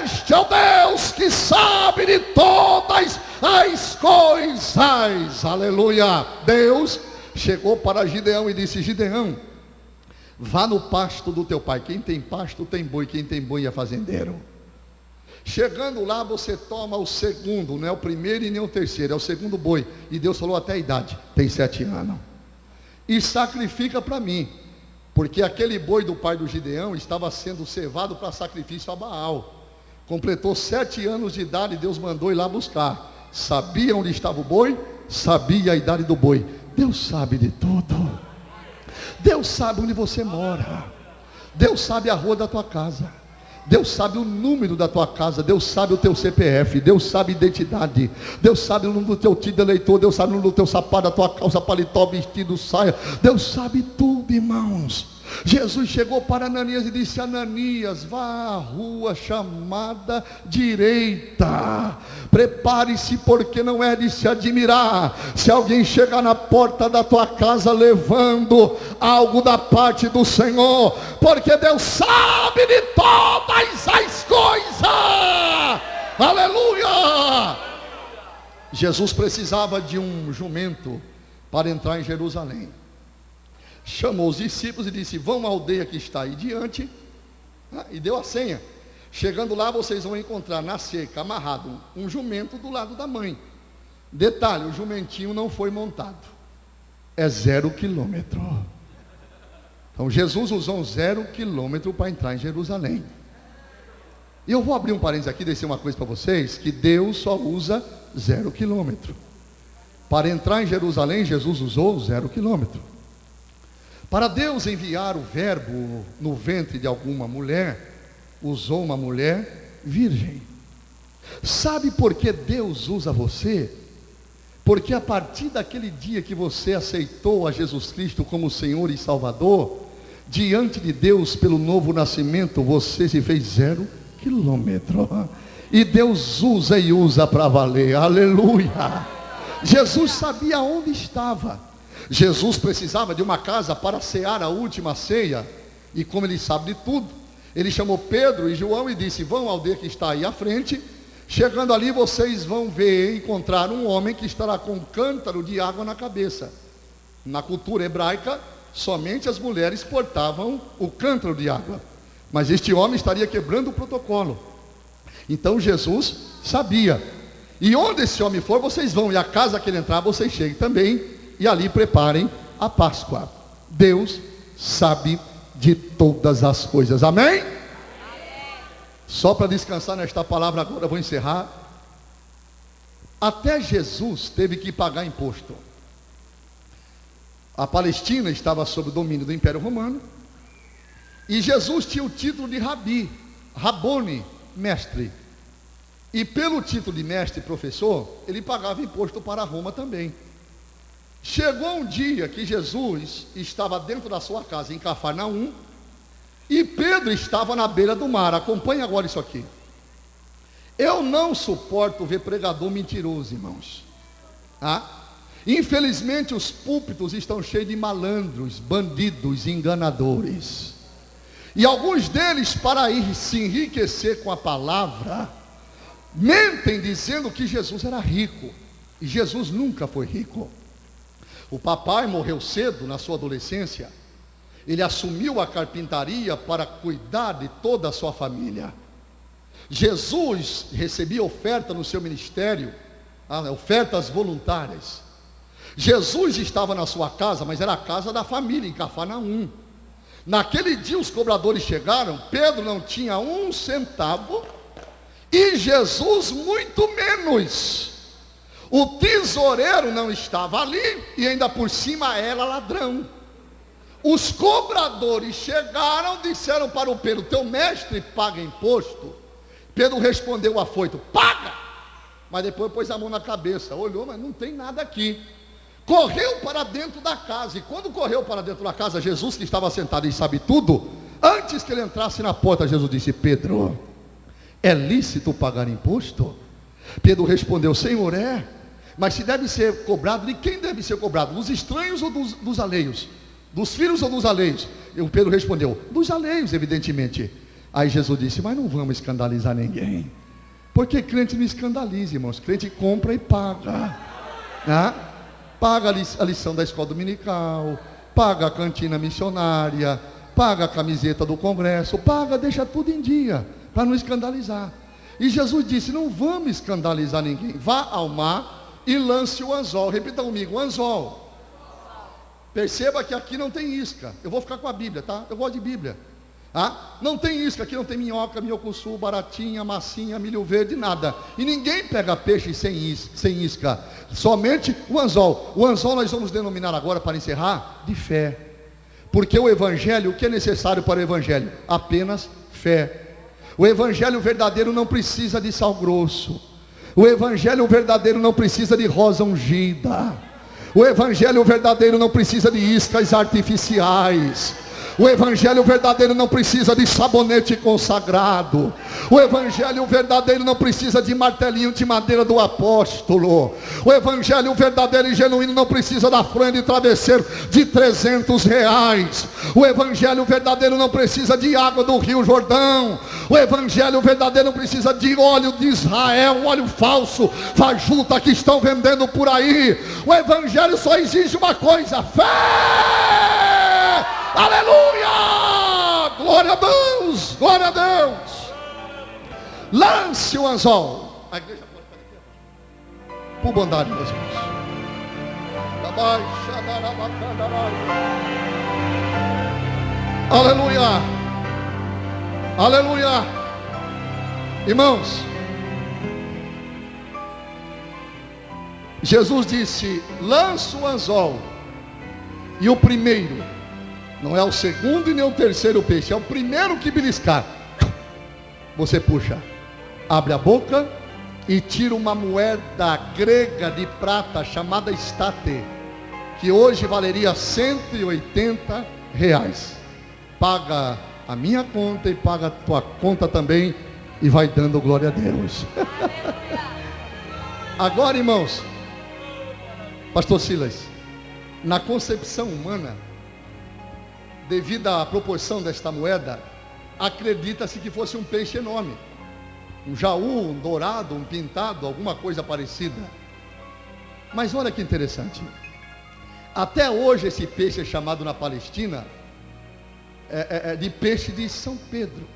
Este é o Deus que sabe de todas as coisas. Aleluia! Deus chegou para Gideão e disse: Gideão, vá no pasto do teu pai. Quem tem pasto tem boi, quem tem boi é fazendeiro. Chegando lá, você toma o segundo, não é o primeiro e nem o terceiro, é o segundo boi. E Deus falou até a idade, tem 7 anos. E sacrifica para mim, porque aquele boi do pai do Gideão estava sendo cevado para sacrifício a Baal. Completou 7 anos de idade, Deus mandou ir lá buscar. Sabia onde estava o boi, sabia a idade do boi. Deus sabe de tudo. Deus sabe onde você mora. Deus sabe a rua da tua casa. Deus sabe o número da tua casa. Deus sabe o teu CPF. Deus sabe a identidade. Deus sabe o número do teu título de eleitor. Deus sabe o número do teu sapato, da tua calça, paletó, vestido, saia. Deus sabe tudo, irmãos. Jesus chegou para Ananias e disse: Ananias, vá à rua chamada direita. Prepare-se, porque não é de se admirar se alguém chegar na porta da tua casa levando algo da parte do Senhor, porque Deus sabe de todas as coisas. Aleluia! Jesus precisava de um jumento para entrar em Jerusalém. Chamou os discípulos e disse: vão à aldeia que está aí diante, e deu a senha. Chegando lá, vocês vão encontrar na cerca, amarrado, um jumento do lado da mãe. Detalhe: o jumentinho não foi montado, é 0 quilômetro. Então Jesus usou 0 quilômetro para entrar em Jerusalém. E eu vou abrir um parênteses aqui, dizer uma coisa para vocês, que Deus só usa 0 quilômetro. Para entrar em Jerusalém, Jesus usou 0 quilômetro. Para Deus enviar o verbo no ventre de alguma mulher, usou uma mulher virgem. Sabe por que Deus usa você? Porque a partir daquele dia que você aceitou a Jesus Cristo como Senhor e Salvador, diante de Deus pelo novo nascimento, você se fez 0 quilômetro. E Deus usa e usa para valer. Aleluia! Jesus sabia onde estava. Jesus precisava de uma casa para cear a última ceia. E como ele sabe de tudo, ele chamou Pedro e João e disse: vão à aldeia que está aí à frente. Chegando ali, vocês vão ver, encontrar um homem que estará com um cântaro de água na cabeça. Na cultura hebraica, somente as mulheres portavam o cântaro de água. Mas este homem estaria quebrando o protocolo. Então Jesus sabia. E onde esse homem for, vocês vão. E a casa que ele entrar, vocês cheguem também. E ali preparem a Páscoa. Deus sabe de todas as coisas. Amém? Só para descansar nesta palavra agora, eu vou encerrar. Até Jesus teve que pagar imposto. A Palestina estava sob o domínio do Império Romano. E Jesus tinha o título de Rabi, Rabone, mestre. E pelo título de mestre e professor, ele pagava imposto para Roma também. Chegou um dia que Jesus estava dentro da sua casa em Cafarnaum, e Pedro estava na beira do mar. Acompanhe agora isso aqui. Eu não suporto ver pregador mentiroso, irmãos. Infelizmente os púlpitos estão cheios de malandros, bandidos, enganadores. E alguns deles, para se enriquecer com a palavra, mentem dizendo que Jesus era rico. E Jesus nunca foi rico. O papai morreu cedo, na sua adolescência. Ele assumiu a carpintaria para cuidar de toda a sua família. Jesus recebia oferta no seu ministério, ofertas voluntárias. Jesus estava na sua casa, mas era a casa da família, em Cafarnaum. Naquele dia os cobradores chegaram, Pedro não tinha um centavo, e Jesus muito menos. O tesoureiro não estava ali, e ainda por cima era ladrão. Os cobradores chegaram, disseram para o Pedro: teu mestre paga imposto? Pedro respondeu afoito: paga! Mas depois pôs a mão na cabeça, olhou, mas não tem nada aqui. Correu para dentro da casa, e quando correu para dentro da casa, Jesus, que estava sentado e sabe tudo, antes que ele entrasse na porta, Jesus disse: Pedro, é lícito pagar imposto? Pedro respondeu: Senhor, é. Mas se deve ser cobrado, de quem deve ser cobrado? Dos estranhos ou dos alheios? Dos filhos ou dos alheios? E o Pedro respondeu: dos alheios, evidentemente. Aí Jesus disse: mas não vamos escandalizar ninguém, porque crente não escandaliza, irmãos. Crente compra e paga, paga a lição da escola dominical, paga a cantina missionária, paga a camiseta do congresso, paga, deixa tudo em dia, para não escandalizar. E Jesus disse: não vamos escandalizar ninguém. Vá ao mar e lance o anzol. Repita comigo: anzol. Perceba que aqui não tem isca. Eu vou ficar com a Bíblia, tá? Eu gosto de Bíblia. Não tem isca, aqui não tem minhoca, minhocuçu, baratinha, massinha, milho verde, nada. E ninguém pega peixe sem isca. Somente o anzol. O anzol nós vamos denominar agora, para encerrar, de fé. Porque o Evangelho, o que é necessário para o Evangelho? Apenas fé. O Evangelho verdadeiro não precisa de sal grosso. O Evangelho verdadeiro não precisa de rosa ungida. O Evangelho verdadeiro não precisa de iscas artificiais. O Evangelho verdadeiro não precisa de sabonete consagrado. O Evangelho verdadeiro não precisa de martelinho de madeira do apóstolo. O Evangelho verdadeiro e genuíno não precisa da fronha de travesseiro de R$300. O Evangelho verdadeiro não precisa de água do Rio Jordão. O Evangelho verdadeiro não precisa de óleo de Israel, um óleo falso, fajuta, que estão vendendo por aí. O Evangelho só exige uma coisa: fé! Aleluia! Glória a Deus! Glória a Deus! Lance o anzol. A igreja pode ficar aqui, por bondade, meus irmãos. Aleluia! Aleluia! Irmãos, Jesus disse: lance o anzol. E o primeiro, não é o segundo e nem o terceiro peixe, é o primeiro que beliscar. Você puxa, abre a boca e tira uma moeda grega de prata chamada estate, que hoje valeria R$180. Paga a minha conta e paga a tua conta também, e vai dando glória a Deus. Agora, irmãos, pastor Silas, na concepção humana, devido à proporção desta moeda, acredita-se que fosse um peixe enorme, um jaú, um dourado, um pintado, alguma coisa parecida. Mas olha que interessante, até hoje esse peixe é chamado na Palestina de peixe de São Pedro.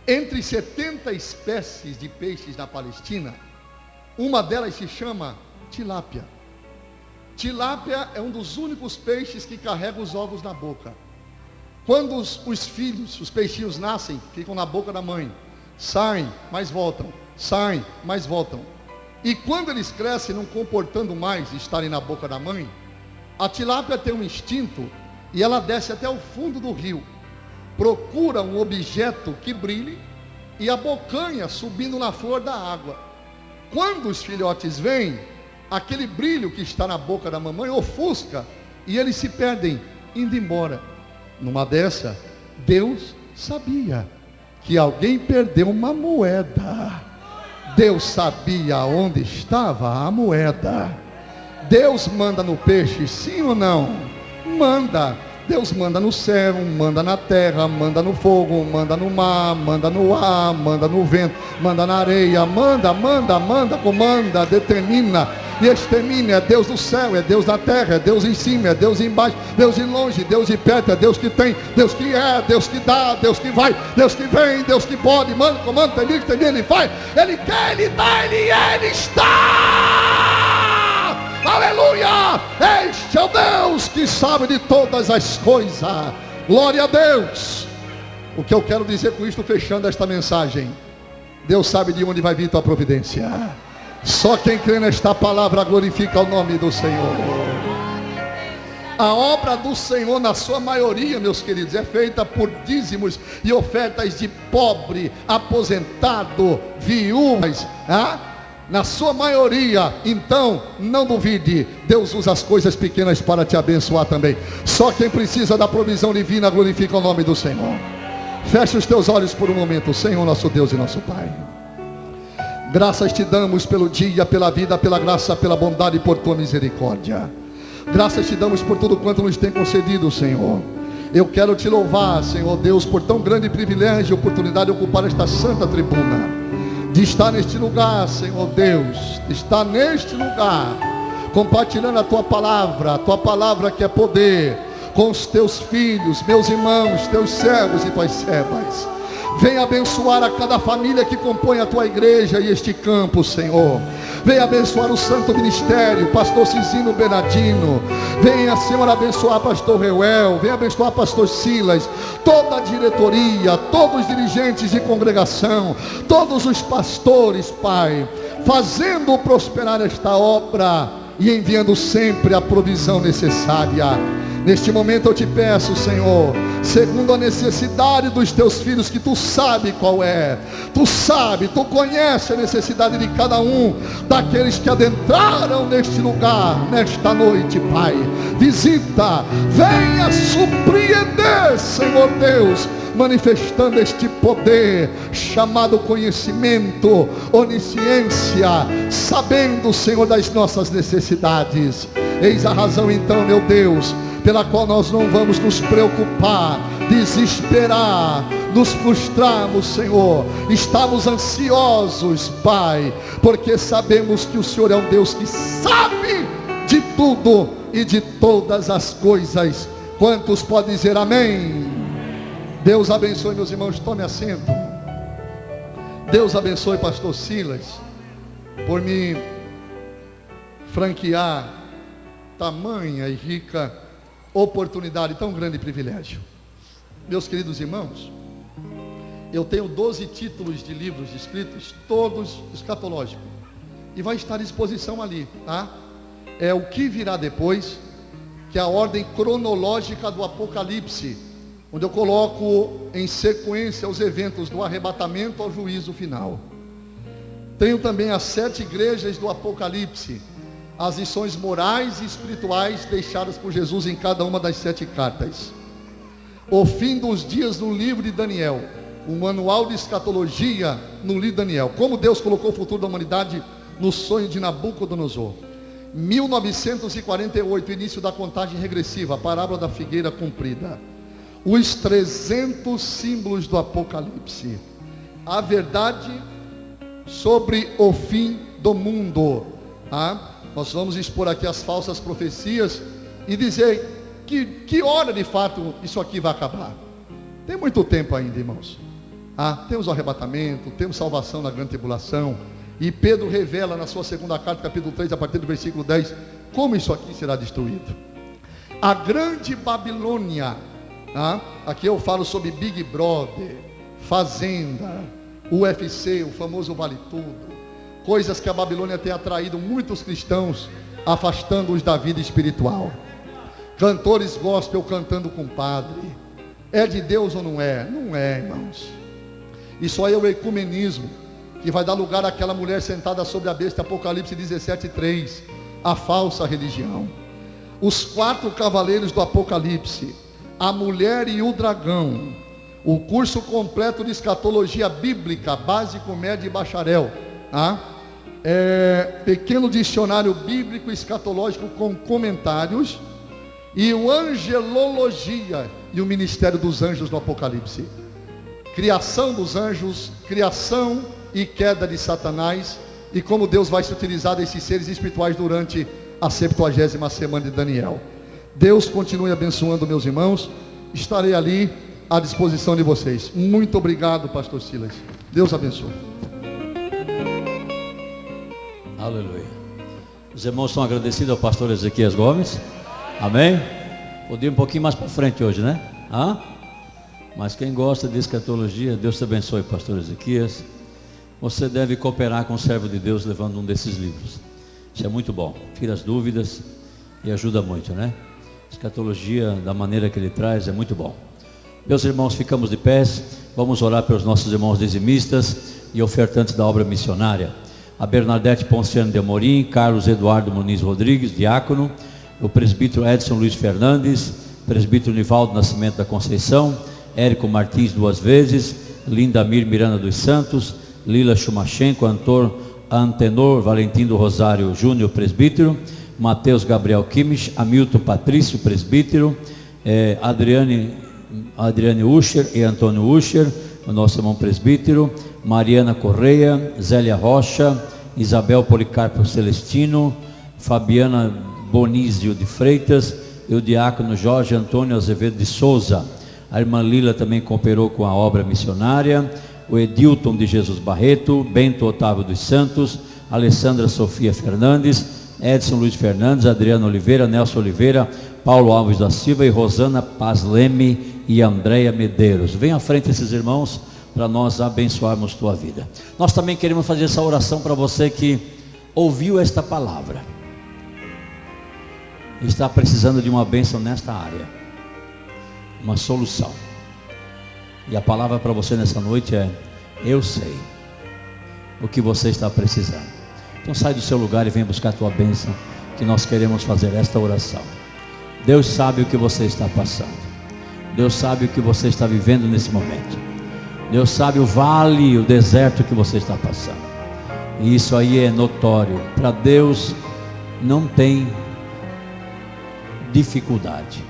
Entre 70 espécies de peixes na Palestina, uma delas se chama tilápia. Tilápia é um dos únicos peixes que carrega os ovos na boca. Quando os filhos, os peixinhos nascem, ficam na boca da mãe, saem, mas voltam, saem, mas voltam. E quando eles crescem, não comportando mais estarem na boca da mãe, a tilápia tem um instinto e ela desce até o fundo do rio, procura um objeto que brilhe e abocanha subindo na flor da água. Quando os filhotes vêm, aquele brilho que está na boca da mamãe ofusca e eles se perdem, indo embora. Numa dessa, Deus sabia que alguém perdeu uma moeda. Deus sabia onde estava a moeda. Deus manda no peixe, sim ou não? Manda. Deus manda no céu, manda na terra, manda no fogo, manda no mar, manda no ar, manda no vento, manda na areia, manda, comanda, determina e extermina. É Deus do céu, é Deus da terra, é Deus em cima, é Deus embaixo, Deus de longe, Deus de perto, é Deus que tem, Deus que é, Deus que dá, Deus que vai, Deus que vem, Deus que pode, manda, comanda, termina, ele faz, ele quer, ele dá, ele é, ele está. Aleluia! Este é o Deus que sabe de todas as coisas. Glória a Deus. O que eu quero dizer com isto, fechando esta mensagem: Deus sabe de onde vai vir tua providência. Só quem crê nesta palavra glorifica o nome do Senhor. A obra do Senhor, na sua maioria, meus queridos, é feita por dízimos e ofertas de pobre, aposentado, viúvas, na sua maioria. Então não duvide, Deus usa as coisas pequenas para te abençoar também. Só quem precisa da provisão divina glorifica o nome do Senhor. Feche os teus olhos por um momento. Senhor, nosso Deus e nosso Pai, graças te damos pelo dia, pela vida, pela graça, pela bondade e por tua misericórdia. Graças te damos por tudo quanto nos tem concedido, Senhor. Eu quero te louvar, Senhor Deus, por tão grande privilégio e oportunidade de ocupar esta santa tribuna, de estar neste lugar, Senhor Deus, de estar neste lugar, compartilhando a tua palavra que é poder, com os teus filhos, meus irmãos, teus servos e tuas servas. Venha abençoar a cada família que compõe a tua igreja e este campo, Senhor. Venha abençoar o santo ministério, pastor Cisino Bernardino. Venha, Senhor, abençoar pastor Reuel. Venha abençoar pastor Silas, toda a diretoria, todos os dirigentes de congregação, todos os pastores, Pai, fazendo prosperar esta obra e enviando sempre a provisão necessária. Neste momento eu te peço, Senhor, segundo a necessidade dos teus filhos, que tu sabe qual é, tu conhece a necessidade de cada um daqueles que adentraram neste lugar, nesta noite, Pai. Visita, venha surpreender, Senhor Deus, manifestando este poder chamado conhecimento, onisciência, sabendo, Senhor, das nossas necessidades. Eis a razão então, meu Deus, pela qual nós não vamos nos preocupar, desesperar, nos frustrarmos, Senhor. Estamos ansiosos, Pai, porque sabemos que o Senhor é um Deus que sabe de tudo e de todas as coisas. Quantos podem dizer amém? Deus abençoe, meus irmãos, tome assento. Deus abençoe pastor Silas por me franquear tamanha e rica oportunidade, tão grande privilégio. Meus queridos irmãos, eu tenho 12 títulos de livros escritos, todos escatológicos, e vai estar à disposição ali, tá? É o que virá depois, que é a ordem cronológica do Apocalipse, onde eu coloco em sequência os eventos do arrebatamento ao juízo final. Tenho também as 7 igrejas do Apocalipse, as lições morais e espirituais deixadas por Jesus em cada uma das 7 cartas. O fim dos dias no livro de Daniel, um manual de escatologia no livro de Daniel, como Deus colocou o futuro da humanidade no sonho de Nabucodonosor. 1948, início da contagem regressiva, a parábola da figueira cumprida. Os 300 símbolos do Apocalipse, a verdade sobre o fim do mundo. Nós vamos expor aqui as falsas profecias e dizer que hora de fato isso aqui vai acabar. Tem muito tempo ainda, irmãos. Temos o arrebatamento, temos salvação na grande tribulação. E Pedro revela na sua segunda carta, capítulo 3, a partir do versículo 10, como isso aqui será destruído. A grande Babilônia, aqui eu falo sobre Big Brother, Fazenda, UFC, o famoso Vale Tudo, coisas que a Babilônia tem atraído muitos cristãos, afastando-os da vida espiritual. Cantores gospel cantando com padre, é de Deus ou não é? Não é, irmãos. Isso aí é o ecumenismo, que vai dar lugar àquela mulher sentada sobre a besta, Apocalipse 17:3, a falsa religião. Os 4 cavaleiros do Apocalipse, a mulher e o dragão, o curso completo de escatologia bíblica, básico, médio e bacharel, pequeno dicionário bíblico escatológico com comentários, e o angelologia e o ministério dos anjos no Apocalipse. Criação dos anjos, criação e queda de Satanás, e como Deus vai se utilizar desses seres espirituais durante a 70ª semana de Daniel. Deus continue abençoando meus irmãos. Estarei ali à disposição de vocês. Muito obrigado, pastor Silas. Deus abençoe. Aleluia. Os irmãos estão agradecidos ao pastor Ezequias Gomes. Amém? Podia ir um pouquinho mais para frente hoje, né? Mas quem gosta de escatologia, Deus te abençoe, pastor Ezequias. Você deve cooperar com o servo de Deus levando um desses livros. Isso é muito bom. Tira as dúvidas e ajuda muito, né? Escatologia, da maneira que ele traz, é muito bom. Meus irmãos, ficamos de pés. Vamos orar pelos nossos irmãos dizimistas e ofertantes da obra missionária. A Bernadette Ponciano de Amorim, Carlos Eduardo Muniz Rodrigues, diácono, o presbítero Edson Luiz Fernandes, presbítero Nivaldo Nascimento da Conceição, Érico Martins 2 vezes, Linda Mir Miranda dos Santos, Lila Chumachenko, Antenor Valentim do Rosário Júnior, presbítero, Mateus Gabriel Kimmich, Hamilton Patrício, presbítero, Adriane Uscher e Antônio Uscher, o nosso irmão presbítero, Mariana Correia, Zélia Rocha, Isabel Policarpo Celestino, Fabiana Bonísio de Freitas e o diácono Jorge Antônio Azevedo de Souza. A irmã Lila também cooperou com a obra missionária, o Edilton de Jesus Barreto, Bento Otávio dos Santos, Alessandra Sofia Fernandes, Edson Luiz Fernandes, Adriano Oliveira, Nelson Oliveira, Paulo Alves da Silva e Rosana Paz Leme e Andréia Medeiros. Vem à frente esses irmãos para nós abençoarmos tua vida. Nós também queremos fazer essa oração para você que ouviu esta palavra, está precisando de uma bênção nesta área, uma solução. E a palavra para você nessa noite é: eu sei o que você está precisando. Então sai do seu lugar e vem buscar a tua bênção, que nós queremos fazer esta oração. Deus sabe o que você está passando. Deus sabe o que você está vivendo nesse momento. Deus sabe o vale, o deserto que você está passando. E isso aí é notório. Para Deus não tem dificuldade,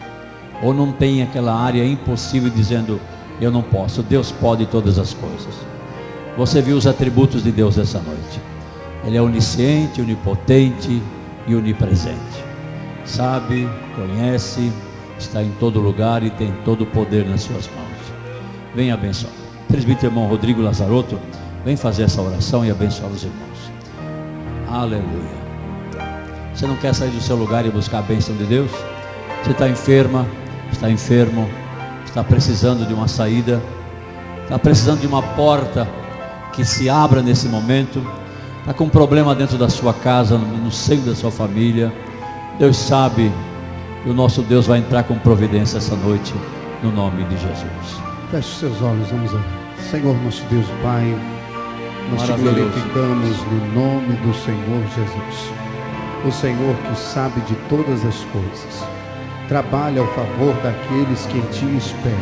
ou não tem aquela área impossível dizendo eu não posso. Deus pode todas as coisas. Você viu os atributos de Deus essa noite. Ele é onisciente, onipotente e onipresente. Sabe, conhece, está em todo lugar e tem todo o poder nas suas mãos. Venha abençoar. Presbítero irmão Rodrigo Lazarotto, vem fazer essa oração e abençoar os irmãos. Aleluia. Você não quer sair do seu lugar e buscar a bênção de Deus? Você está enferma, está enfermo, está precisando de uma saída, está precisando de uma porta que se abra nesse momento, está com um problema dentro da sua casa, no seio da sua família. Deus sabe, e o nosso Deus vai entrar com providência essa noite, no nome de Jesus. Feche seus olhos, vamos orar. Senhor nosso Deus Pai, nós te glorificamos no nome do Senhor Jesus. O Senhor que sabe de todas as coisas, trabalha ao favor daqueles que em ti esperam.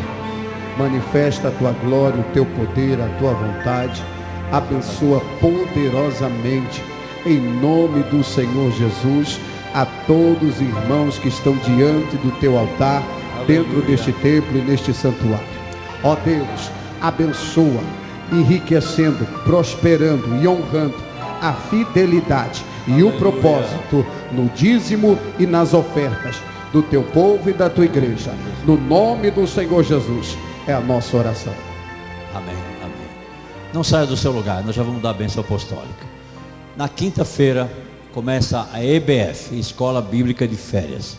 Manifesta a tua glória, o teu poder, a tua vontade. Abençoa poderosamente, em nome do Senhor Jesus, a todos os irmãos que estão diante do teu altar, dentro deste templo e neste santuário. Ó Deus, abençoa, enriquecendo, prosperando e honrando a fidelidade e o propósito no dízimo e nas ofertas do teu povo e da tua igreja. No nome do Senhor Jesus é a nossa oração. Amém, amém. Não saia do seu lugar, nós já vamos dar a bênção apostólica. Na quinta-feira, começa a EBF, Escola Bíblica de Férias.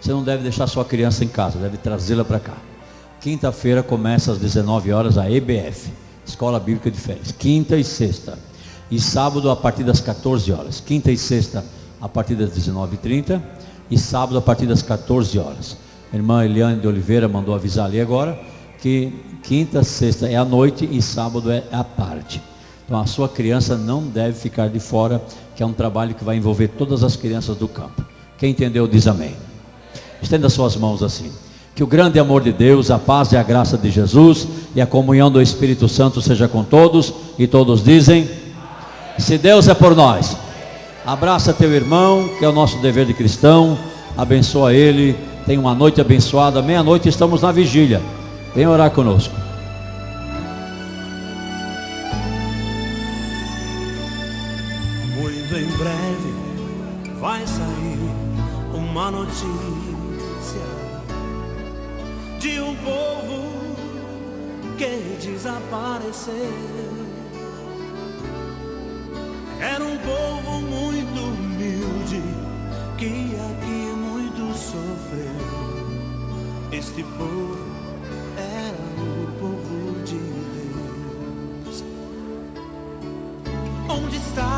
Você não deve deixar sua criança em casa, deve trazê-la para cá. Quinta-feira começa às 19 horas a EBF, Escola Bíblica de Férias. Quinta e sexta. E sábado a partir das 14 horas. Quinta e sexta a partir das 19h30 e sábado a partir das 14 horas. A irmã Eliane de Oliveira mandou avisar ali agora que quinta, sexta é à noite e sábado é à tarde. Então a sua criança não deve ficar de fora, que é um trabalho que vai envolver todas as crianças do campo. Quem entendeu diz amém. Estenda suas mãos assim. Que o grande amor de Deus, a paz e a graça de Jesus e a comunhão do Espírito Santo seja com todos. E todos dizem: se Deus é por nós. Abraça teu irmão, que é o nosso dever de cristão. Abençoa ele. Tenha uma noite abençoada. Meia-noite estamos na vigília. Venha orar conosco. Muito em breve vai sair uma notícia de um povo que desapareceu. Era um povo muito humilde que aqui muito sofreu. Este povo era o povo de Deus. Onde está